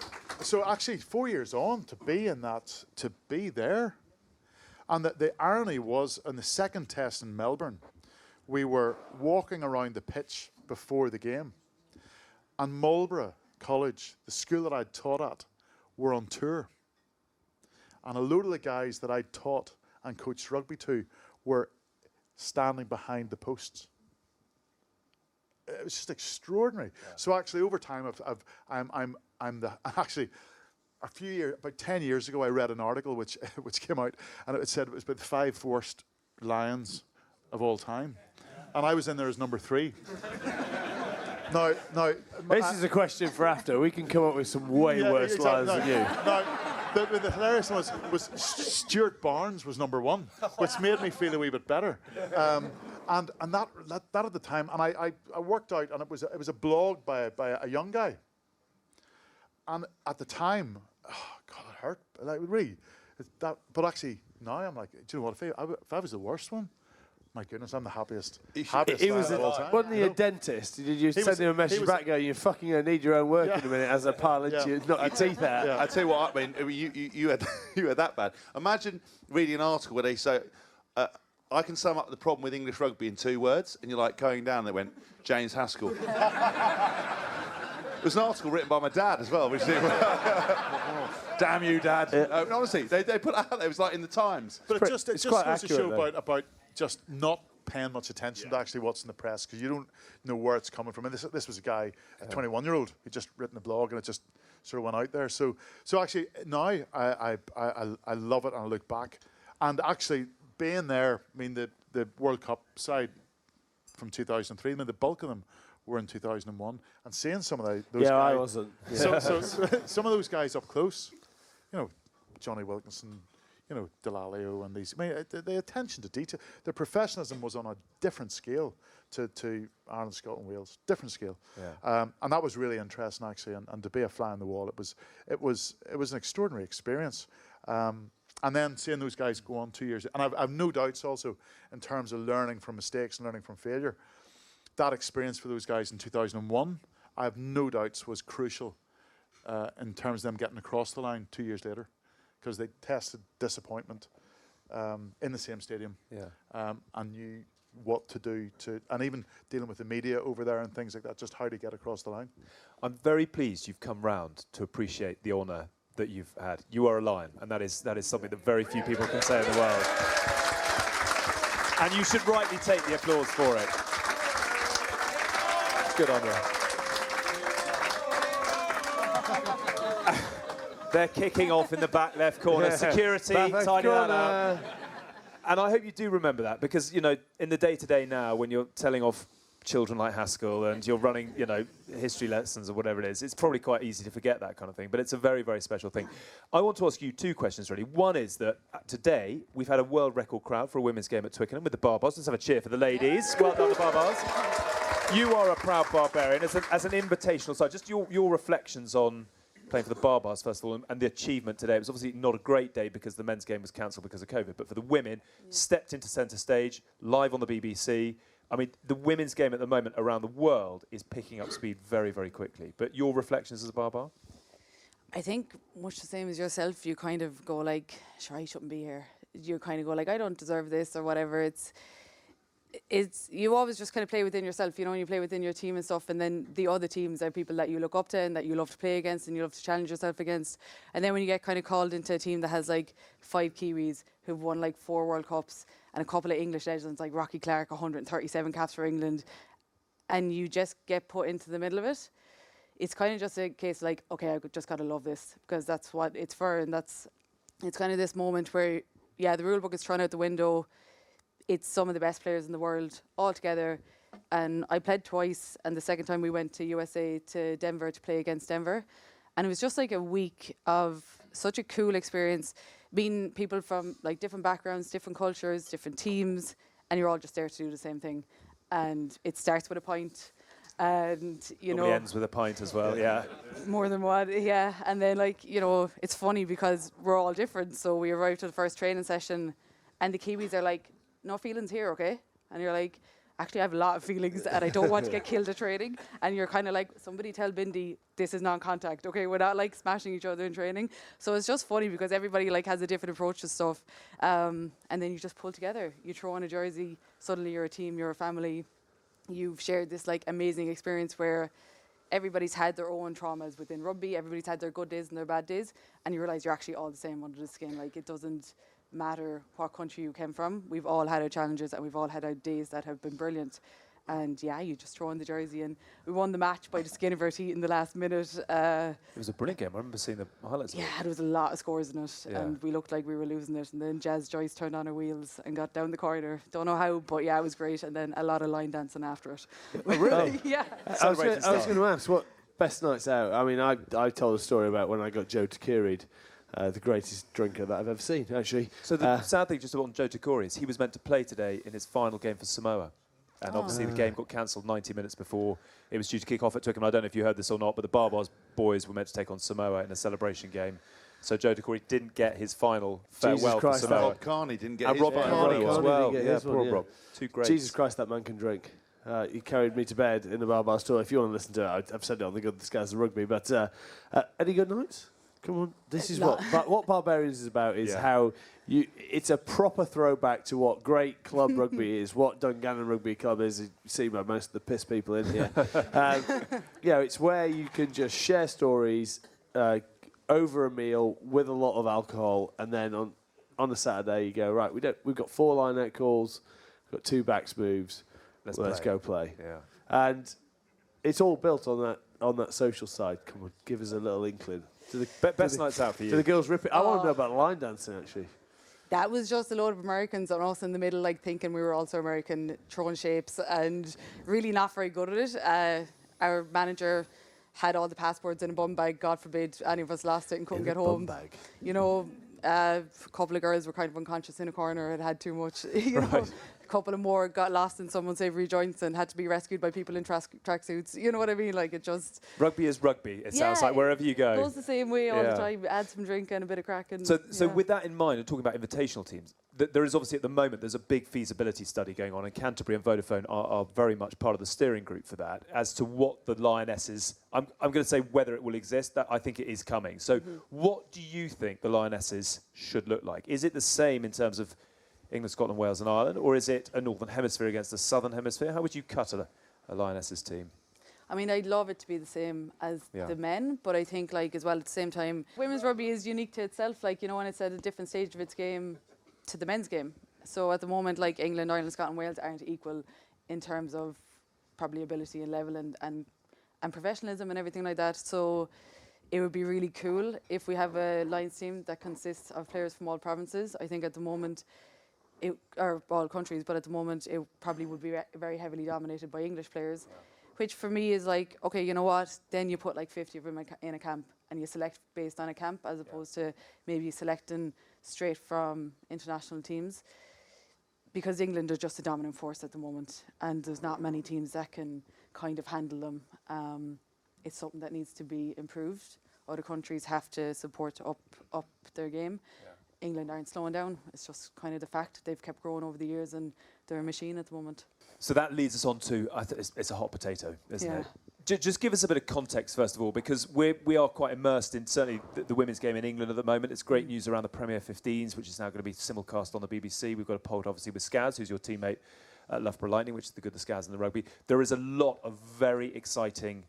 actually, 4 years on, to be there. And the irony was, in the second test in Melbourne, we were walking around the pitch before the game, and Marlborough College, the school that I'd taught at, were on tour. And a load of the guys that I'd taught and coached rugby to were standing behind the posts. It was just extraordinary. Yeah. So actually, over time, about 10 years ago, I read an article which came out, and it said it was about the 5 worst lions of all time, and I was in there as number 3. Now, this is a question for after. We can come up with some way worse lions than you. Now, the hilarious one was Stuart Barnes was number 1, which made me feel a wee bit better. And that at the time, and I worked out, and it was a blog by a young guy. And at the time, oh God, it hurt. Like really, but actually now I'm like, do you know what? If I was the worst one, my goodness, I'm the happiest. He was of all time. Wasn't he a dentist? Did you send him a message back going, you're fucking going to need your own work in a minute as a pilot, you knock your teeth out? Yeah. I tell you what, I mean, you had that bad. Imagine reading an article where they say, I can sum up the problem with English rugby in 2 words, and you're like going down, they went, James Haskell. It was an article written by my dad as well, which damn you, Dad. Yeah. Honestly, they put that out there. It was like in the Times. But it just goes to show about just not paying much attention to actually what's in the press, because you don't know where it's coming from. And this was a guy, a 21-year-old, who just written a blog, and it just sort of went out there. So actually now I love it, and I look back, and actually being there, I mean the World Cup side from 2003, I mean the bulk of them were in 2001, and seeing some of those guys. Yeah, I wasn't. So some of those guys up close, Johnny Wilkinson, Delalio, and these. I mean, the attention to detail, their professionalism was on a different scale to Ireland, Scotland, Wales, different scale. Yeah. And that was really interesting, actually, and to be a fly on the wall, it was an extraordinary experience. And then seeing those guys go on 2 years, and I've no doubts also in terms of learning from mistakes and learning from failure. That experience for those guys in 2001, I have no doubts was crucial in terms of them getting across the line 2 years later, because they tested disappointment in the same stadium, and knew what to do and even dealing with the media over there and things like that, just how to get across the line. I'm very pleased you've come round to appreciate the honour that you've had. You are a lion, and that is something that very few people can say in the world. And you should rightly take the applause for it. Good on you. They're kicking off in the back left corner. Security, tidy that up. And I hope you do remember that, because, in the day-to-day now, when you're telling off children like Haskell and you're running, history lessons or whatever it is, it's probably quite easy to forget that kind of thing. But it's a very, very special thing. I want to ask you 2 questions, really. One is that today we've had a world record crowd for a women's game at Twickenham with the Baabaas. Let's have a cheer for the ladies. Well done, the Baabaas. You are a proud Barbarian. As an invitational side, just your reflections on playing for the Baabaas, first of all, and the achievement today. It was obviously not a great day because the men's game was cancelled because of COVID, but for the women, stepped into centre stage, live on the BBC. I mean, the women's game at the moment around the world is picking up speed very, very quickly. But your reflections as a Baabaas? I think much the same as yourself. You kind of go like, sure, I shouldn't be here. You kind of go like, I don't deserve this or whatever. It's you always just kind of play within yourself, and you play within your team and stuff, and then the other teams are people that you look up to and that you love to play against and you love to challenge yourself against. And then when you get kind of called into a team that has like 5 Kiwis who've won like 4 World Cups and a couple of English legends like Rocky Clark, 137 caps for England, and you just get put into the middle of it, it's kind of just a case like, okay, I just got to love this because that's what it's for, and it's kind of this moment where, the rule book is thrown out the window. It's some of the best players in the world all together. And I played twice, and the second time we went to USA, to Denver, to play against Denver. And it was just like a week of such a cool experience, meeting people from like different backgrounds, different cultures, different teams, and you're all just there to do the same thing. And it starts with a pint, and Normally ends with a pint as well, yeah. More than one, yeah. And then it's funny because we're all different. So we arrived to the first training session, and the Kiwis are like, no feelings here, okay? And you're like, actually I have a lot of feelings and I don't want to get killed at training. And you're kind of like, somebody tell Bindi this is non-contact, okay? We're not like smashing each other in training. So it's just funny because everybody like has a different approach to stuff. And then you just pull together. You throw on a jersey, suddenly you're a team, you're a family. You've shared this like amazing experience where everybody's had their own traumas within rugby, everybody's had their good days and their bad days, and you realise you're actually all the same under the skin. Like, it doesn't matter what country you came from. We've all had our challenges and we've all had our days that have been brilliant. And you just throw on the jersey, and we won the match by the skin of our teeth in the last minute. It was a brilliant game. I remember seeing the highlights. Yeah, there was a lot of scores in it, and we looked like we were losing it. And then Jazz Joyce turned on her wheels and got down the corner. Don't know how, but it was great. And then a lot of line dancing after it. Oh, really? Yeah. I was going to ask, what best nights out? I mean, I told a story about when I got Joe Takiri'd, the greatest drinker that I've ever seen, actually. So the sad thing just about Joe Takori is he was meant to play today in his final game for Samoa. And obviously the game got cancelled 90 minutes before it was due to kick off at Twickenham. I don't know if you heard this or not, but the Baabaas boys were meant to take on Samoa in a celebration game. So Joe Takori didn't get his final farewell for Samoa. Rob Carney didn't get his Rob final. Carney as well. Yeah, Poor Rob. 2 greats. Jesus Christ, that man can drink. He carried me to bed in the Baabaas tour. If you want to listen to it, I've said it on the Good Skies of Rugby. But any good nights? Come on. This is what Barbarians is about, is how it's a proper throwback to what great club rugby is, what Dungannon Rugby Club is. You see by most of the piss people in here. It's where you can just share stories over a meal with a lot of alcohol, and then on a Saturday you go, right, we've got 4 line-out calls, we've got 2 backs moves, let's go play. Yeah. And it's all built on that social side. Come on, give us a little inkling. Best nights out for you. Do the girls rip it? I want to know about line dancing, actually. That was just a load of Americans and us in the middle, like thinking we were also American, throwing shapes and really not very good at it. Our manager had all the passports in a bum bag. God forbid any of us lost it and couldn't get home. Bum bag. A couple of girls were kind of unconscious in a corner and had too much. A couple of more got lost in someone's savoury joints and had to be rescued by people in tracksuits. You know what I mean? Like, it just... Rugby is rugby. It sounds like wherever you go. It goes the same way all the time. Add some drink and a bit of crack. And so with that in mind, and talking about invitational teams, there is obviously at the moment, there's a big feasibility study going on, and Canterbury and Vodafone are very much part of the steering group for that, as to what the Lionesses... I'm going to say whether it will exist. That I think it is coming. So what do you think the Lionesses should look like? Is it the same in terms of England, Scotland, Wales and Ireland, or is it a Northern Hemisphere against a Southern Hemisphere? How would you cut a Lionesses team? I mean, I'd love it to be the same as the men, but I think, like, as well, at the same time, women's rugby is unique to itself, like, and it's at a different stage of its game to the men's game. So at the moment, like, England, Ireland, Scotland, Wales aren't equal in terms of probably ability and level and professionalism and everything like that. So it would be really cool if we have a Lions team that consists of players from all provinces. I think at the moment, or all countries, but at the moment it probably would be very heavily dominated by English players, which for me is like, okay, you know what? Then you put like 50 of them in a camp and you select based on a camp as opposed to maybe selecting straight from international teams, because England are just a dominant force at the moment and there's not many teams that can kind of handle them. It's something that needs to be improved. Other countries have to support up their game. England aren't slowing down. It's just kind of the fact. They've kept growing over the years and they're a machine at the moment. So that leads us on to, it's a hot potato, isn't it? Just give us a bit of context, first of all, because we are quite immersed in certainly the women's game in England at the moment. It's great news around the Premier 15s, which is now going to be simulcast on the BBC. We've got a poll, obviously, with Skaz, who's your teammate at Loughborough Lightning, which is the good, the Skaz and the Rugby. There is a lot of very exciting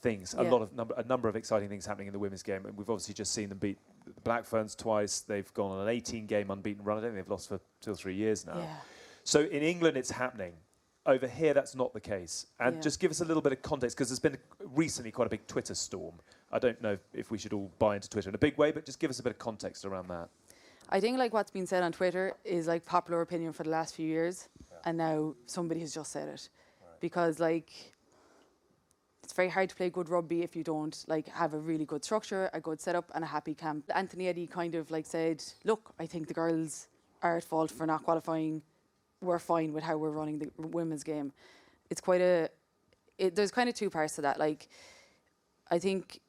things, a number of exciting things happening in the women's game. And we've obviously just seen them beat the Black Ferns twice. They've gone on an 18-game unbeaten run. I don't think they've lost for 2 or 3 years now. So in England, it's happening. Over here, that's not the case. And just give us a little bit of context, because there's been recently quite a big Twitter storm. I don't know if we should all buy into Twitter in a big way, but just give us a bit of context around that. I think like what's been said on Twitter is like popular opinion for the last few years, and now somebody has just said it. Because like, it's very hard to play good rugby if you don't like have a really good structure, a good setup and a happy camp. Anthony Eddy kind of like said, look, I think the girls are at fault for not qualifying. We're fine with how we're running the women's game. It's quite there's kind of two parts to that. Like, I think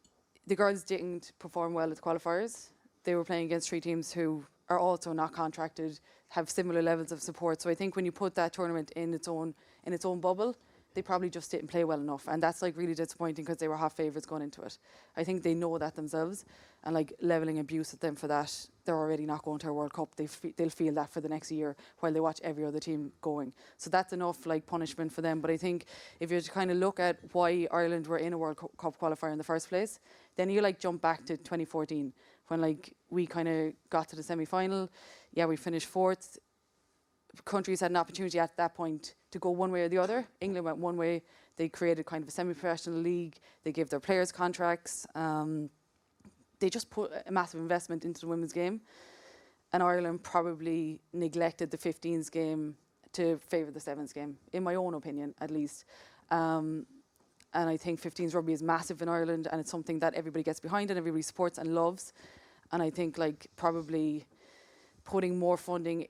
the girls didn't perform well at the qualifiers. They were playing against 3 teams who are also not contracted, have similar levels of support. So I think when you put that tournament in its own bubble, they probably just didn't play well enough. And that's like really disappointing, because they were hot favourites going into it. I think they know that themselves, and like levelling abuse at them for that, they're already not going to a World Cup. They'll feel that for the next year while they watch every other team going. So that's enough like punishment for them. But I think if you're to kind of look at why Ireland were in a World Cup qualifier in the first place, then you like jump back to 2014 when like we kind of got to the semi-final. Yeah, we finished 4th. Countries had an opportunity at that point to go one way or the other. England went one way. They created kind of a semi-professional league. They gave their players contracts. They just put a massive investment into the women's game. And Ireland probably neglected the 15s game to favour the 7s game, in my own opinion, at least. And I think 15s rugby is massive in Ireland, and it's something that everybody gets behind and everybody supports and loves. And I think like probably putting more funding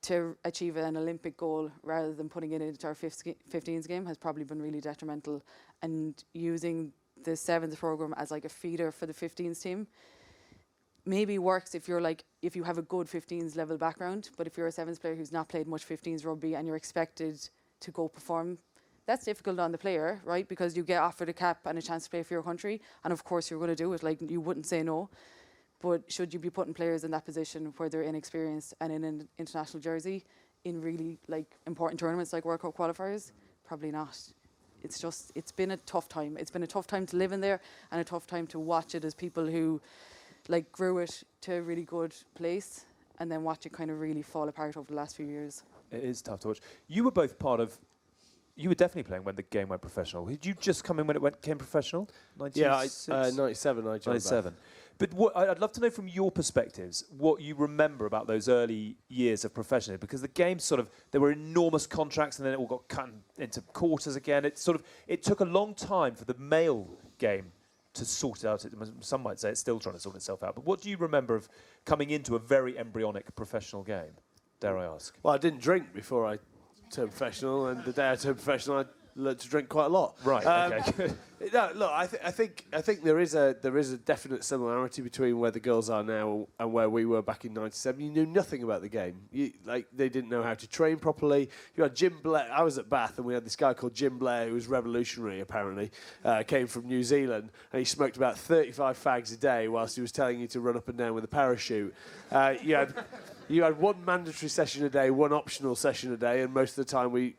to achieve an Olympic goal rather than putting it into our 15s game has probably been really detrimental. And using the 7s programme as like a feeder for the 15s team maybe works if you have a good 15s level background, but if you're a 7s player who's not played much 15s rugby and you're expected to go perform, that's difficult on the player, right? Because you get offered a cap and a chance to play for your country, and of course you're going to do it, like you wouldn't say no. But should you be putting players in that position where they're inexperienced and in an international jersey in really like important tournaments like World Cup qualifiers? Probably not. It's been a tough time. It's been a tough time to live in there and a tough time to watch it as people who like grew it to a really good place and then watch it kind of really fall apart over the last few years. It is tough to watch. You were both part of, you were definitely playing when the game went professional. Did you just come in when it came professional? 96? Yeah, 97 I joined 97. But I'd love to know from your perspectives what you remember about those early years of professional, because the game there were enormous contracts and then it all got cut into quarters again. It took a long time for the male game to sort it out. Some might say it's still trying to sort itself out. But what do you remember of coming into a very embryonic professional game, dare I ask? Well, I didn't drink before I turned professional, and the day I turned professional, I learned to drink quite a lot. Right. Okay. No, look, I think there is a definite similarity between where the girls are now and where we were back in '97. You knew nothing about the game. They didn't know how to train properly. You had Jim Blair. I was at Bath, and we had this guy called Jim Blair, who was revolutionary. Apparently, came from New Zealand, and he smoked about 35 fags a day whilst he was telling you to run up and down with a parachute. You had one mandatory session a day, one optional session a day, and most of the time we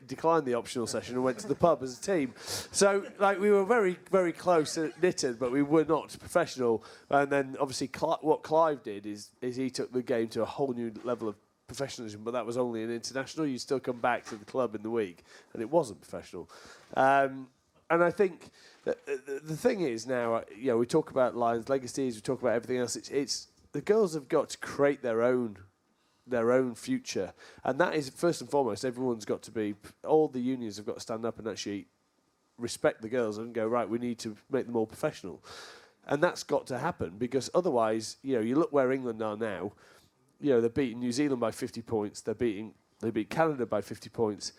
declined the optional session and went to the pub as a team. So, we were very, very close knitted, but we were not professional. And then, obviously, what Clive did is he took the game to a whole new level of professionalism, but that was only an international. You still come back to the club in the week, and it wasn't professional. And I think the thing is now, we talk about Lions legacies, we talk about everything else. It's the girls have got to create their own their own future. And that is, first and foremost, all the unions have got to stand up and actually respect the girls and go, right, we need to make them more professional. And that's got to happen, because otherwise, you look where England are now. They're beating New Zealand by 50 points. They beat Canada by 50 points.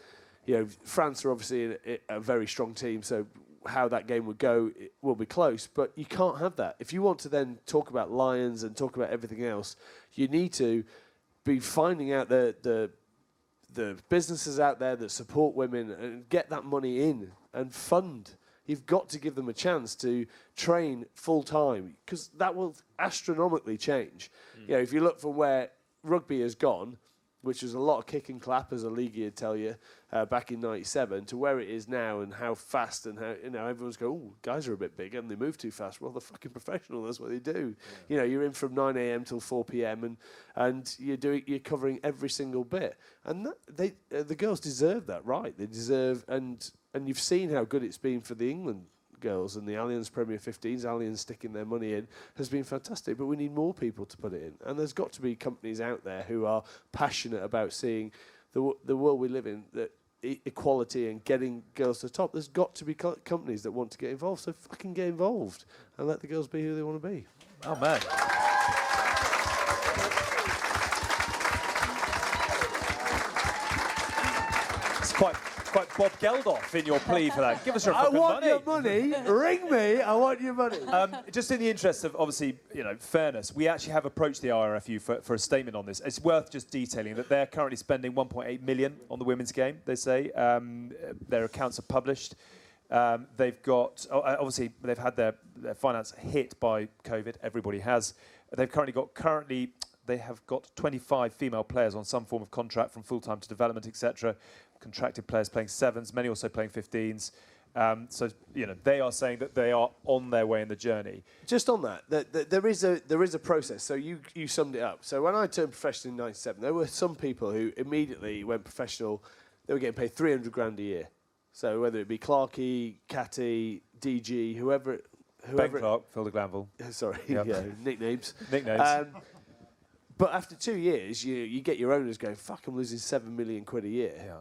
France are obviously a very strong team, so how that game would go, it will be close. But you can't have that. If you want to then talk about Lions and talk about everything else, you need to be finding out the businesses out there that support women and get that money in and fund. You've got to give them a chance to train full time, because that will astronomically change. If you look from where rugby has gone, which was a lot of kick and clap, as a league would tell you, back in '97, to where it is now, and how fast, and how everyone's going, oh, guys are a bit big and they move too fast. Well, they're fucking professional. That's what they do. Yeah. You're in from 9 a.m. till 4 p.m. and you're covering every single bit. And the girls deserve that, right? They deserve, and you've seen how good it's been for the England girls, and the Allianz Premier 15s, Allianz sticking their money in, has been fantastic, but we need more people to put it in. And there's got to be companies out there who are passionate about seeing the world we live in, that equality and getting girls to the top. There's got to be companies that want to get involved, so fucking get involved and let the girls be who they want to be. Oh, man. It's quite Bob Geldof in your plea for that. Give us your fucking money. I want your money. Ring me. I want your money. Just in the interest of, obviously, fairness, we actually have approached the RFU for a statement on this. It's worth just detailing that they're currently spending 1.8 million on the women's game, they say. Their accounts are published. They've got, obviously, they've had their finance hit by COVID. Everybody has. They have got 25 female players on some form of contract, from full-time to development, etc. Contracted players playing sevens, many also playing 15s. So they are saying that they are on their way in the journey. Just on that, there is a process. So you summed it up. So when I turned professional in '97, there were some people who immediately went professional. They were getting paid 300 grand a year. So whether it be Clarkey, Catty, DG, whoever. Ben Clark, Phil de Glanville. Sorry, Yep. Yeah, nicknames. But after 2 years, you get your owners going, fuck, I'm losing 7 million quid a year. Yeah.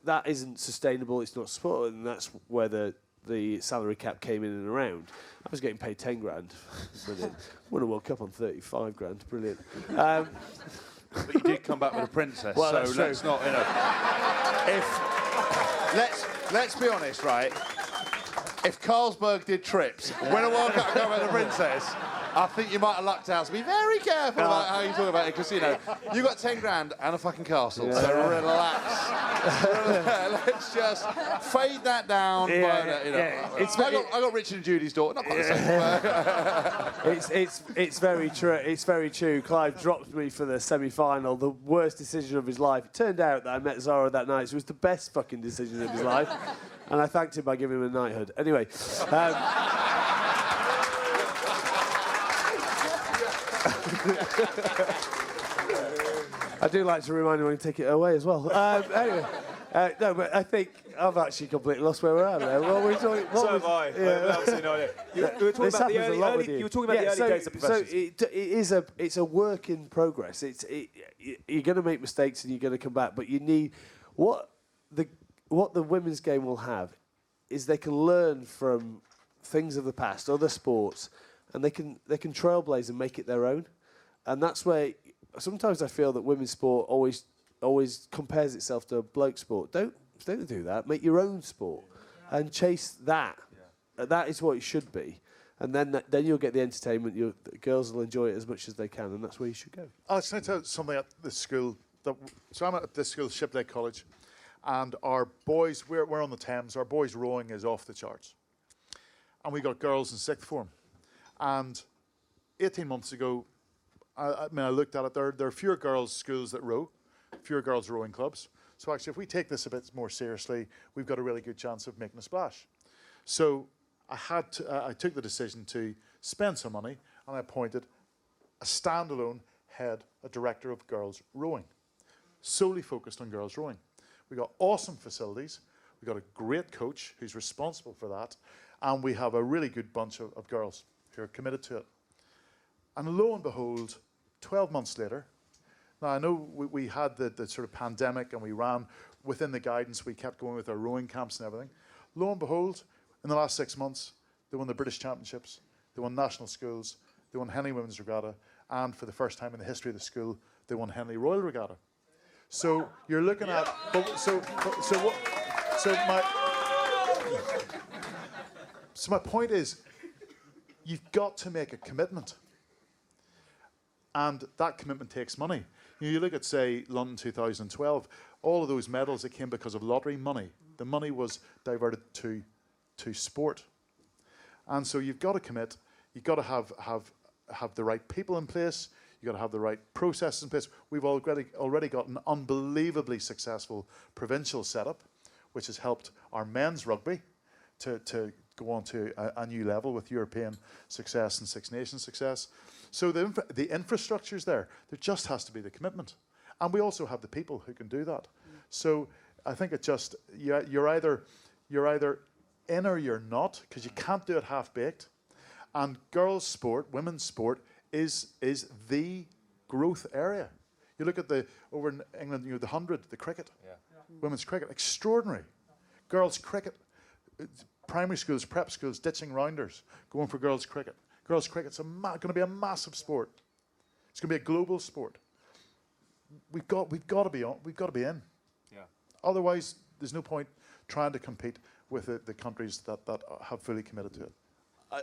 That isn't sustainable. It's not sport, and that's where the salary cap came in and around. I was getting paid 10 grand. Brilliant. Won a World Cup on 35 grand. Brilliant. But you did come back with a princess, well, so let's not, let's be honest, right? If Carlsberg did trips, win a World Cup and come back with a princess, I think you might have lucked out. So be very careful about how you talk about it, because you got 10 grand and a fucking castle. Yeah. So relax. Let's just fade that down. I got Richard and Judy's daughter. Not quite the same. It's very true. It's very true. Clive dropped me for the semi-final, the worst decision of his life. It turned out that I met Zara that night. So it was the best fucking decision of his life, and I thanked him by giving him a knighthood. Anyway. I do like to remind you when you take it away as well. Anyway, no, but I think I've actually completely lost where we're at there. What were we talking? So have I. Yeah. Absolutely no idea. You were talking about the early. You were talking about the early days of professionals. So it's a work in progress. You're going to make mistakes and you're going to come back, but you need what the women's game will have is they can learn from things of the past, other sports, and they can trailblaze and make it their own. And that's where sometimes I feel that women's sport always compares itself to a bloke sport. Don't do that. Make your own sport and chase that. Yeah. That is what it should be. And then you'll get the entertainment. The girls will enjoy it as much as they can, and that's where you should go. Alex, can I tell you something at the school? So I'm at this school, Shiplake College, and our boys, we're on the Thames. Our boys' rowing is off the charts. And we got girls in sixth form. And 18 months ago, I looked at it. There are fewer girls' schools that row, fewer girls' rowing clubs. So actually, if we take this a bit more seriously, we've got a really good chance of making a splash. So I took the decision to spend some money, and I appointed a standalone a director of girls' rowing, solely focused on girls' rowing. We got awesome facilities. We got a great coach who's responsible for that, and we have a really good bunch of girls who are committed to it. And lo and behold, 12 months later, Now, I know we had the sort of pandemic and we ran within the guidance, we kept going with our rowing camps and everything. Lo and behold, in the last 6 months, they won the British Championships, they won national schools, they won Henley Women's Regatta, and for the first time in the history of the school, they won Henley Royal Regatta. So you're looking at, so my point is, you've got to make a commitment. And that commitment takes money. You look at, say, London 2012, all of those medals that came because of lottery money. The money was diverted to sport. And so you've got to commit. You've got to have the right people in place. You've got to have the right processes in place. We've already got an unbelievably successful provincial setup, which has helped our men's rugby to go on to a new level with European success and Six Nations success. So the infrastructure's there. There just has to be the commitment. And we also have the people who can do that. So I think it just, you're either in or you're not, because you can't do it half-baked. And girls' sport, women's sport, is the growth area. You look at over in England, the 100, the cricket, women's cricket, extraordinary. Girls' cricket, primary schools, prep schools, ditching rounders, going for girls' cricket. Girls' cricket's going to be a massive sport. It's going to be a global sport. We've got to be on. We've got to be in. Yeah. Otherwise, there's no point trying to compete with the countries that have fully committed to it.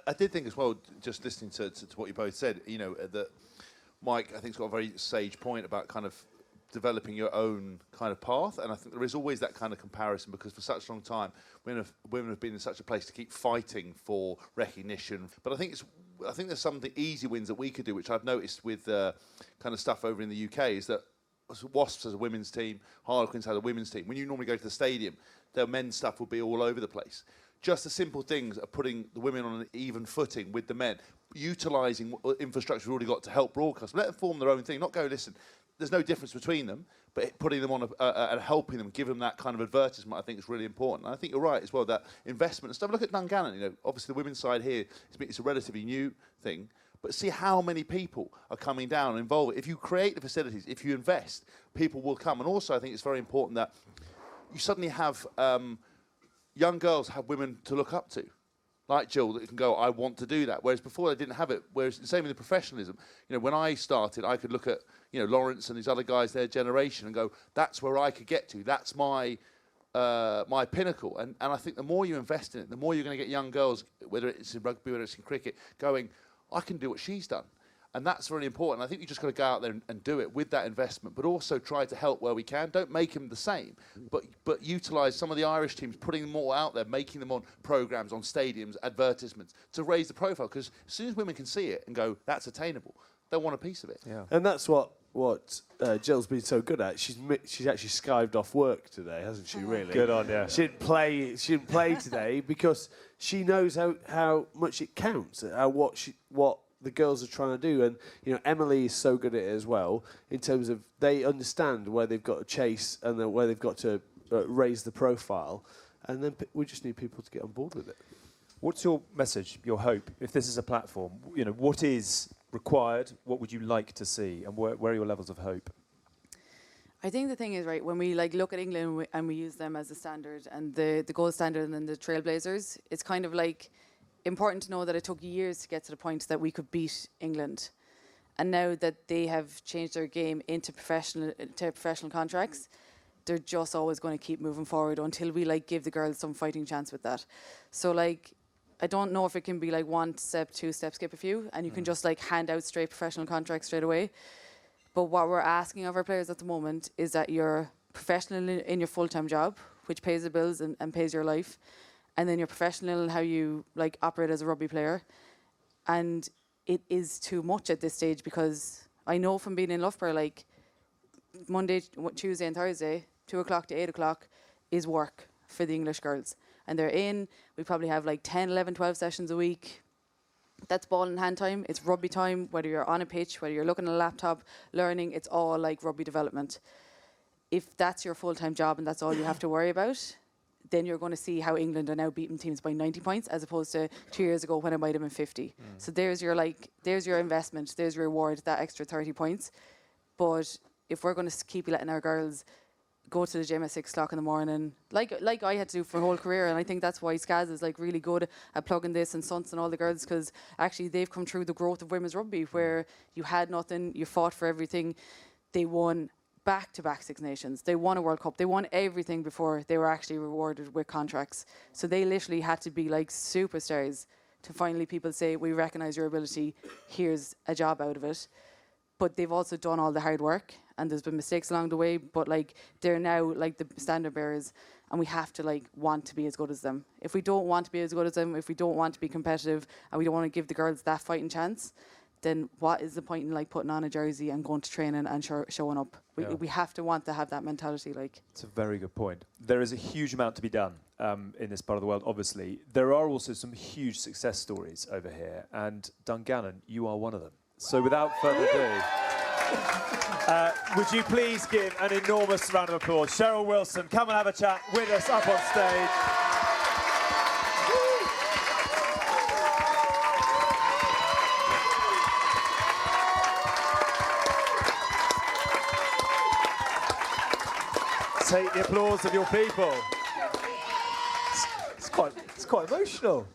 I did think as well, just listening to what you both said, that Mike, I think, has got a very sage point about kind of developing your own kind of path. And I think there is always that kind of comparison, because for such a long time, women have been in such a place to keep fighting for recognition. But I think there's some of the easy wins that we could do, which I've noticed with kind of stuff over in the UK, is that Wasps has a women's team, Harlequins has a women's team. When you normally go to the stadium, their men's stuff will be all over the place. Just the simple things of putting the women on an even footing with the men, utilising what infrastructure we've already got to help broadcast. Let them form their own thing, not go, listen, there's no difference between them, but putting them on and helping them, give them that kind of advertisement, I think is really important. And I think you're right as well, that investment and stuff. Look at Dungannon, obviously the women's side here, it's a relatively new thing, but see how many people are coming down and involved. If you create the facilities, if you invest, people will come. And also I think it's very important that you suddenly have young girls have women to look up to, like Gill, that can go, I want to do that. Whereas before they didn't have it. Whereas the same with the professionalism. When I started, I could look at, Lawrence and these other guys, their generation, and go, that's where I could get to. That's my pinnacle. And I think the more you invest in it, the more you're going to get young girls, whether it's in rugby, whether it's in cricket, going, I can do what she's done. And that's really important. I think you just got to go out there and do it with that investment, but also try to help where we can. Don't make them the same, but utilise some of the Irish teams, putting them all out there, making them on programmes, on stadiums, advertisements, to raise the profile. Because as soon as women can see it and go, that's attainable, they'll want a piece of it. Yeah. And that's what Jill's been so good at. She's actually skived off work today, hasn't she? Really good on, yeah. She didn't play today because she knows how much it counts. What the girls are trying to do, and Emily is so good at it as well, in terms of they understand where they've got to chase and where they've got to raise the profile, and then we just need people to get on board with it. What's your message, your hope, if this is a platform? What is required? What would you like to see, and where are your levels of hope? I think the thing is, right, when we look at England and we use them as a standard and the gold standard and then the trailblazers, it's kind of like important to know that it took years to get to the point that we could beat England. And now that they have changed their game into professional contracts, they're just always going to keep moving forward until we give the girls some fighting chance with that. So I don't know if it can be one step, two step, skip a few, and you can just hand out straight professional contracts straight away. But what we're asking of our players at the moment is that you're professional in your full-time job, which pays the bills and pays your life. And then you're professional in how you operate as a rugby player. And it is too much at this stage, because I know from being in Loughborough, Monday, Tuesday and Thursday, 2 o'clock to 8 o'clock is work for the English girls. And they're in, we probably have 10, 11, 12 sessions a week. That's ball in hand time, it's rugby time, whether you're on a pitch, whether you're looking at a laptop, learning, it's all rugby development. If that's your full-time job and that's all you have to worry about, then you're going to see how England are now beating teams by 90 points as opposed to 2 years ago when it might have been 50. So there's your investment, there's your reward, that extra 30 points. But if we're going to keep letting our girls go to the gym at 6 o'clock in the morning, like I had to do for a whole career, and I think that's why Skaz is like really good at plugging this, and Suns and all the girls, because actually they've come through the growth of women's rugby, where you had nothing, you fought for everything. They won back-to-back Six Nations. They won a World Cup. They won everything before they were actually rewarded with contracts. So they literally had to be like superstars to finally people say, we recognise your ability, here's a job out of it. But they've also done all the hard work, and there's been mistakes along the way, but like they're now like the standard bearers, and we have to like want to be as good as them. If we don't want to be as good as them, if we don't want to be competitive, and we don't want to give the girls that fighting chance, then what is the point in like putting on a jersey and going to training and showing up? We have to want to have that mentality. Like, it's a very good point. There is a huge amount to be done in this part of the world, obviously. There are also some huge success stories over here, and Dungannon, you are one of them. So without further ado, would you please give an enormous round of applause? Cheryl Wilson, come and have a chat with us up on stage. Take the applause of your people. It's quite emotional.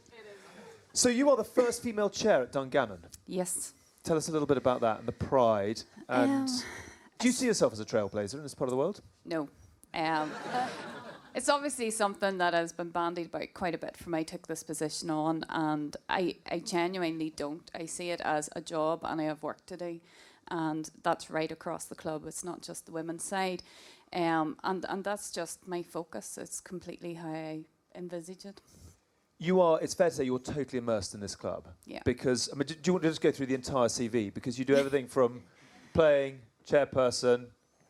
So you are the first female chair at Dungannon. Yes. Tell us a little bit about that and the pride. And do you see yourself as a trailblazer in this part of the world? No. It's obviously something that has been bandied about quite a bit from I took this position on, and I genuinely don't. I see it as a job, and I have work to do, and that's right across the club. It's not just the women's side. And that's just my focus. It's completely how I envisage it. It's fair to say you're totally immersed in this club. Yeah. Because, I mean, do you want to just go through the entire CV? Because you do everything from playing, chairperson,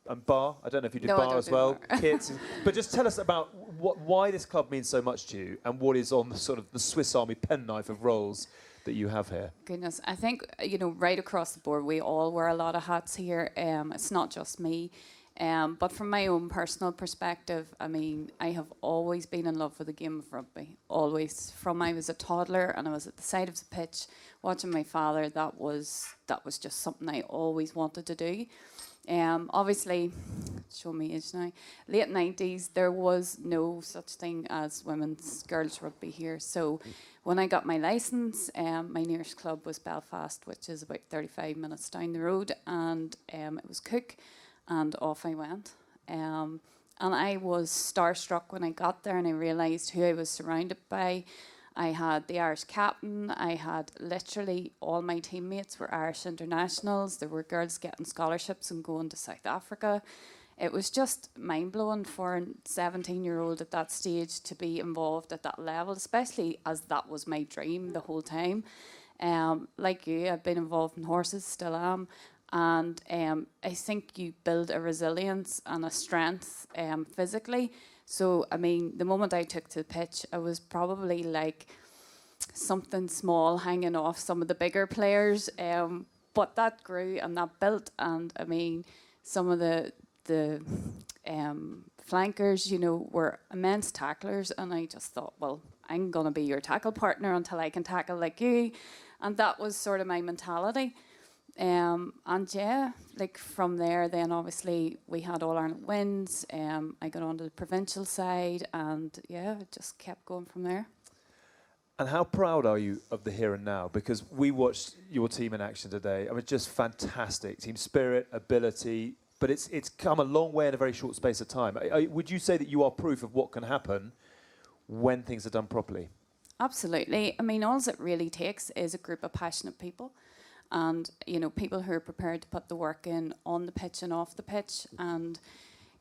and bar. I don't know if you did bar as well, kits. But just tell us about why this club means so much to you, and what is on the sort of the Swiss Army penknife of roles that you have here. Goodness, I think, right across the board, we all wear a lot of hats here. It's not just me. But from my own personal perspective, I mean, I have always been in love with the game of rugby. Always. From I was a toddler and I was at the side of the pitch watching my father, that was just something I always wanted to do. Obviously, show me age now, late 90s, there was no such thing as girls rugby here. So when I got my licence, my nearest club was Belfast, which is about 35 minutes down the road, and it was Cook. And off I went. And I was starstruck when I got there, and I realised who I was surrounded by. I had the Irish captain. I had literally all my teammates were Irish internationals. There were girls getting scholarships and going to South Africa. It was just mind-blowing for a 17-year-old at that stage to be involved at that level, especially as that was my dream the whole time. Like you, I've been involved in horses, still am. And I think you build a resilience and a strength physically. So, I mean, the moment I took to the pitch, I was probably like something small hanging off some of the bigger players. But that grew and that built. And, I mean, some of the flankers, were immense tacklers. And I just thought, well, I'm going to be your tackle partner until I can tackle like you. And that was sort of my mentality. And yeah, like from there, then obviously we had All Ireland wins. I got onto the provincial side, and yeah, it just kept going from there. And how proud are you of the here and now? Because we watched your team in action today. I mean, just fantastic team spirit, ability. But it's come a long way in a very short space of time. Would you say that you are proof of what can happen when things are done properly? Absolutely. I mean, all it really takes is a group of passionate people. And, people who are prepared to put the work in on the pitch and off the pitch. And,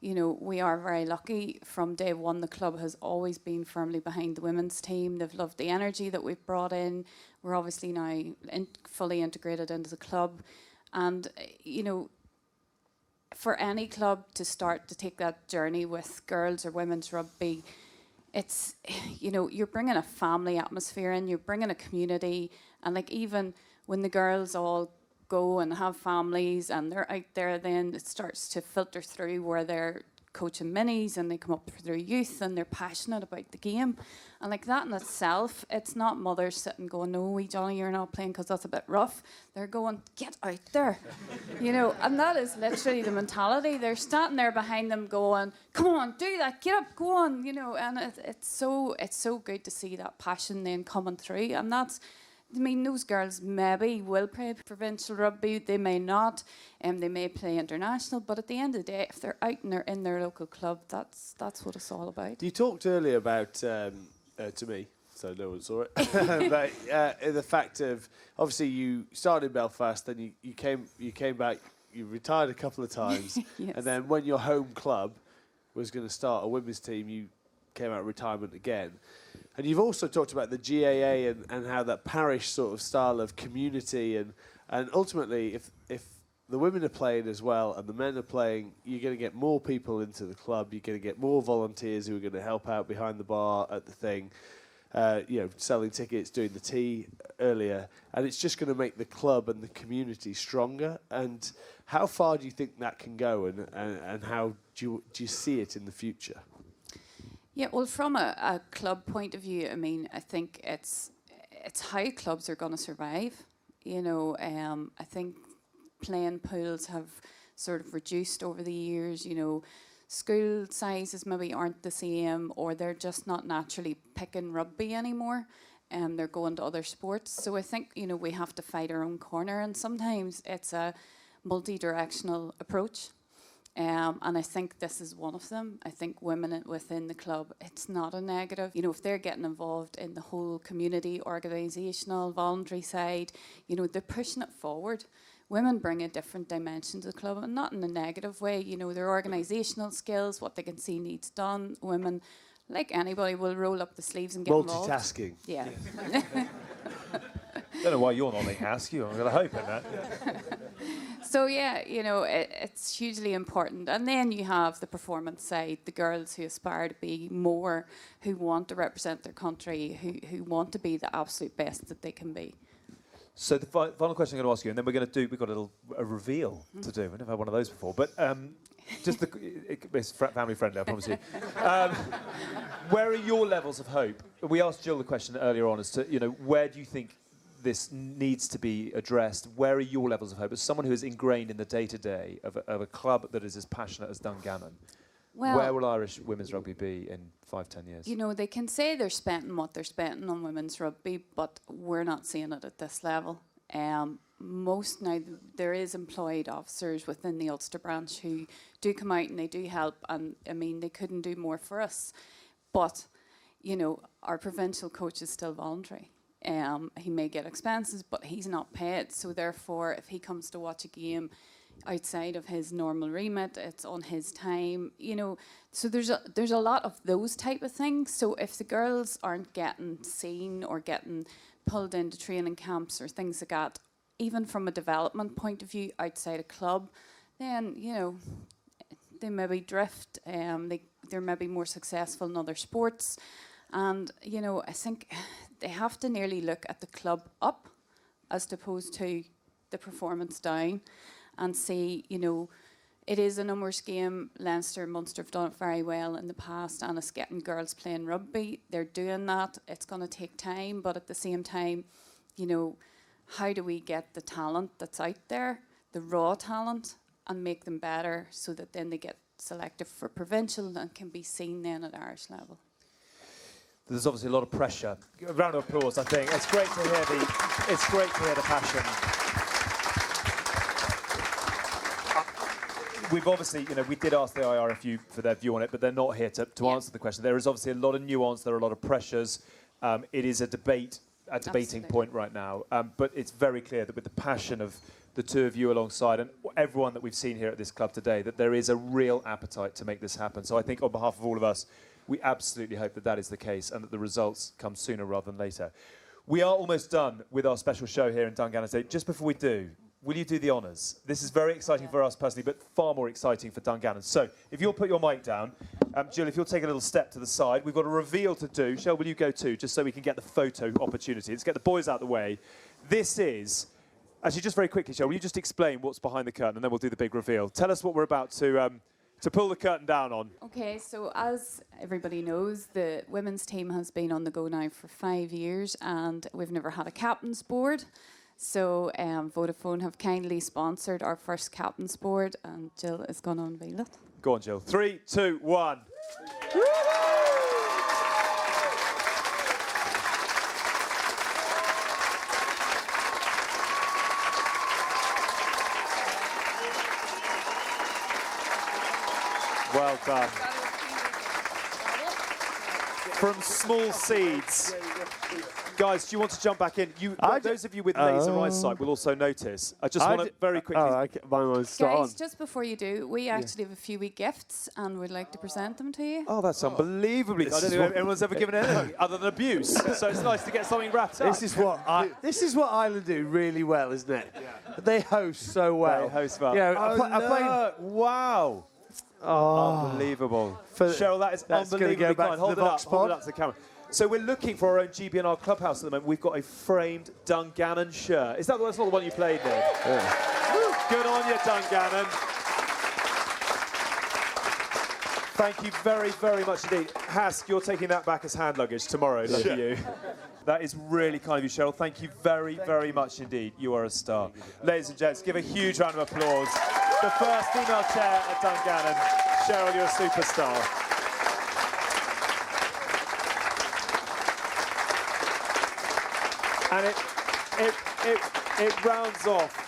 we are very lucky. From day one, the club has always been firmly behind the women's team. They've loved the energy that we've brought in. We're obviously now fully integrated into the club. And, for any club to start to take that journey with girls or women's rugby, it's, you're bringing a family atmosphere in, you're bringing a community. And, like, even when the girls all go and have families and they're out there, then it starts to filter through where they're coaching minis and they come up through their youth and they're passionate about the game. And like that in itself, it's not mothers sitting going, no, wee Johnny, you're not playing because that's a bit rough. They're going, get out there. You know, and that is literally the mentality. They're standing there behind them going, come on, do that, get up, go on, you know, and it's so good to see that passion then coming through. And that's, I mean, those girls maybe will play provincial rugby, they may not, and they may play international, but at the end of the day, if they're out and they're in their local club, that's what it's all about. You talked earlier about, to me, so no one saw it, but the fact of, obviously you started in Belfast, then you came back, you retired a couple of times, Yes. and then when your home club was going to start a women's team, you came out of retirement again. And you've also talked about the GAA and how that parish sort of style of community and ultimately if the women are playing as well and the men are playing, you're going to get more people into the club, you're going to get more volunteers who are going to help out behind the bar at the thing, you know, selling tickets, doing the tea earlier, and it's just going to make the club and the community stronger. And how far do you think that can go and how do you see it in the future? Yeah, well, from a club point of view, I mean, I think it's how clubs are going to survive. You know, I think playing pools have sort of reduced over the years. You know, school sizes maybe aren't the same, or they're just not naturally picking rugby anymore, and they're going to other sports. So I think, you know, we have to fight our own corner, and sometimes it's a multi-directional approach. And I think this is one of them. I think women within the club, it's not a negative. You know, if they're getting involved in the whole community, organisational, voluntary side, you know, they're pushing it forward. Women bring a different dimension to the club, and not in a negative way. You know, their organisational skills, what they can see needs done. Women, like anybody, will roll up the sleeves and get involved. Multitasking. Yeah. Don't know why you're not like Hask. I'm going to hope in that. So yeah, you know, it's hugely important. And then you have the performance side, the girls who aspire to be more, who want to represent their country, who want to be the absolute best that they can be. So the final question I'm going to ask you, and then we've got a reveal to do. I've never had one of those before, but just it's family friendly, I promise you. Where are your levels of hope? We asked Gill the question earlier on as to, you know, where do you think this needs to be addressed? Where are your levels of hope? As someone who is ingrained in the day-to-day of a club that is as passionate as Dungannon, where will Irish women's rugby be in 5-10 years? You know, they can say they're spending what they're spending on women's rugby, but we're not seeing it at this level. Most now, there is employed officers within the Ulster branch who do come out and they do help, and I mean, they couldn't do more for us. But, you know, our provincial coach is still voluntary. He may get expenses, but he's not paid. So therefore, if he comes to watch a game outside of his normal remit, it's on his time. You know, so there's a lot of those type of things. So if the girls aren't getting seen or getting pulled into training camps or things like that, even from a development point of view outside a club, then, you know, they maybe drift. They're maybe more successful in other sports. And, you know, I think they have to nearly look at the club up as opposed to the performance down and see, you know, it is a numbers game. Leinster, Munster have done it very well in the past, and it's getting girls playing rugby. They're doing that. It's going to take time, but at the same time, you know, how do we get the talent that's out there, the raw talent, and make them better so that then they get selected for provincial and can be seen then at Irish level? There's obviously a lot of pressure. A round of applause, I think. It's great to hear the passion. We've obviously, you know, we did ask the IRFU for their view on it, but they're not here to answer the question. There is obviously a lot of nuance. There are a lot of pressures. It is a debating Absolutely. point right now. But it's very clear that with the passion of the two of you alongside and everyone that we've seen here at this club today, that there is a real appetite to make this happen. So I think on behalf of all of us, we absolutely hope that that is the case and that the results come sooner rather than later. We are almost done with our special show here in Dungannon. So just before we do, will you do the honours? This is very exciting for us personally, but far more exciting for Dungannon. So if you'll put your mic down, Gill, if you'll take a little step to the side, we've got a reveal to do. Shell, will you go too, just so we can get the photo opportunity? Let's get the boys out of the way. This is, actually just very quickly, Shell, will you just explain what's behind the curtain and then we'll do the big reveal. Tell us what we're about to to pull the curtain down on. Okay, so as everybody knows, the women's team has been on the go now for 5 years, and we've never had a captain's board. So Vodafone have kindly sponsored our first captain's board, and Gill is going to unveil it. Go on, Gill. 3, 2, 1. Well done. From small seeds. Guys, do you want to jump back in? Those of you with laser eyesight will also notice. I just want to very quickly... Mine was spot on. Guys, just before you do, we actually have a few wee gifts, and we'd like to present them to you. Oh, that's unbelievably... I don't know if anyone's ever given anything other than abuse. So it's nice to get something wrapped up. This is what Ireland do really well, isn't it? Yeah. They host so well. They host well. Yeah, wow. Oh, unbelievable. Cheryl, that is unbelievably go back kind. to the Vox Hold it pod. up to the camera. So we're looking for our own GBNR clubhouse at the moment. We've got a framed Dungannon shirt. That's not the one you played in? Yeah. Good on you, Dungannon. Thank you very, very much indeed. Hask, you're taking that back as hand luggage tomorrow, lucky you. That is really kind of you, Cheryl. Thank you very, very much indeed. You are a star. Ladies and gents, give a huge round of applause. The first female chair at Dungannon. Cheryl, you're a superstar. And it rounds off.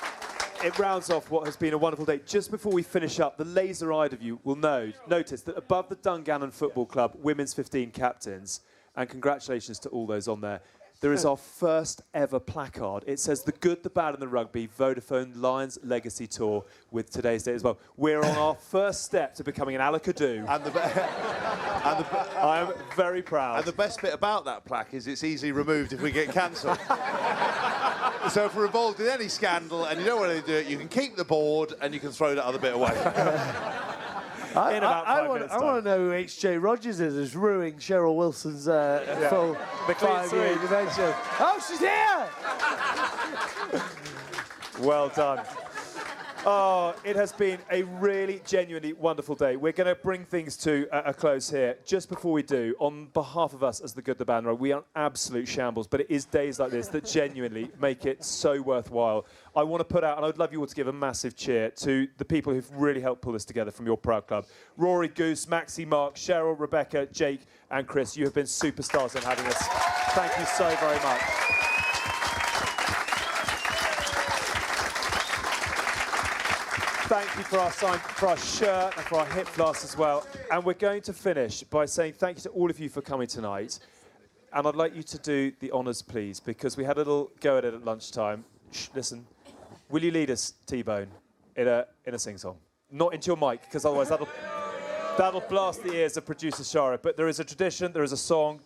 It rounds off what has been a wonderful day. Just before we finish up, the laser-eyed of you will notice that above the Dungannon Football Club Women's 15 captains, and congratulations to all those on there, there is our first ever placard. It says the good, the bad and the rugby Vodafone Lions Legacy Tour with today's date as well. We're on our first step to becoming an Alakadoo. I am very proud. And the best bit about that plaque is it's easily removed if we get cancelled. So if we're involved in any scandal and you don't want to do it, you can keep the board and you can throw that other bit away. I want to know who H.J. Rogers is as ruining Cheryl Wilson's full 5-year adventure. Oh, she's here! Well done. Oh, it has been a really genuinely wonderful day. We're going to bring things to a close here. Just before we do, on behalf of us as the Good, the Bad and the Rugby, we are in absolute shambles, but it is days like this that genuinely make it so worthwhile. I want to put out, and I would love you all to give a massive cheer to the people who've really helped pull this together from your proud club. Rory, Goose, Maxie, Mark, Cheryl, Rebecca, Jake and Chris, you have been superstars in having us. Thank you so very much. Thank you for our sign, for our shirt and for our hip flask as well. And we're going to finish by saying thank you to all of you for coming tonight. And I'd like you to do the honours, please, because we had a little go at it at lunchtime. Shh, listen. Will you lead us, T-Bone, in a sing-song? Not into your mic, because otherwise that'll blast the ears of producer Shara. But there is a tradition, there is a song.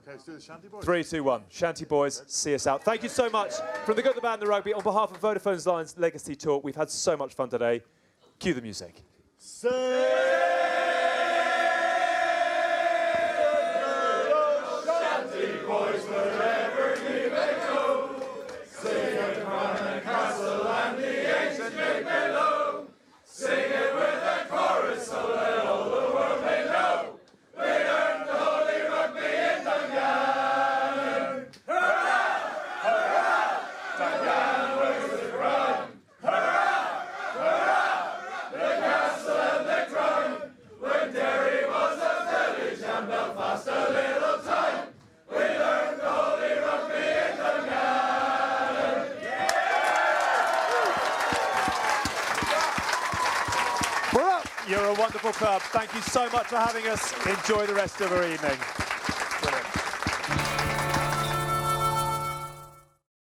Okay, let's do the Shanty Boys. 3, 2, 1. Shanty Boys, see us out. Thank you so much from the Good, the Bad and the Rugby. On behalf of Vodafone's Lions Legacy Tour, we've had so much fun today. Cue the music. Shanty Boys, wherever ye may go, sing it from the castle and the ancient gate below. Sing it with a chorus so that all the world may know. We learned the holy rugby in Dungannon. Hurrah! Hurrah! Dungannon wears the crown. Hurrah! Hurrah! The castle and the crown. When Derry was a village and Belfast a little town, we learned the holy rugby in Dungannon. We're up. You're a wonderful club. Thank you so much for having us. Enjoy the rest of our evening. Brilliant.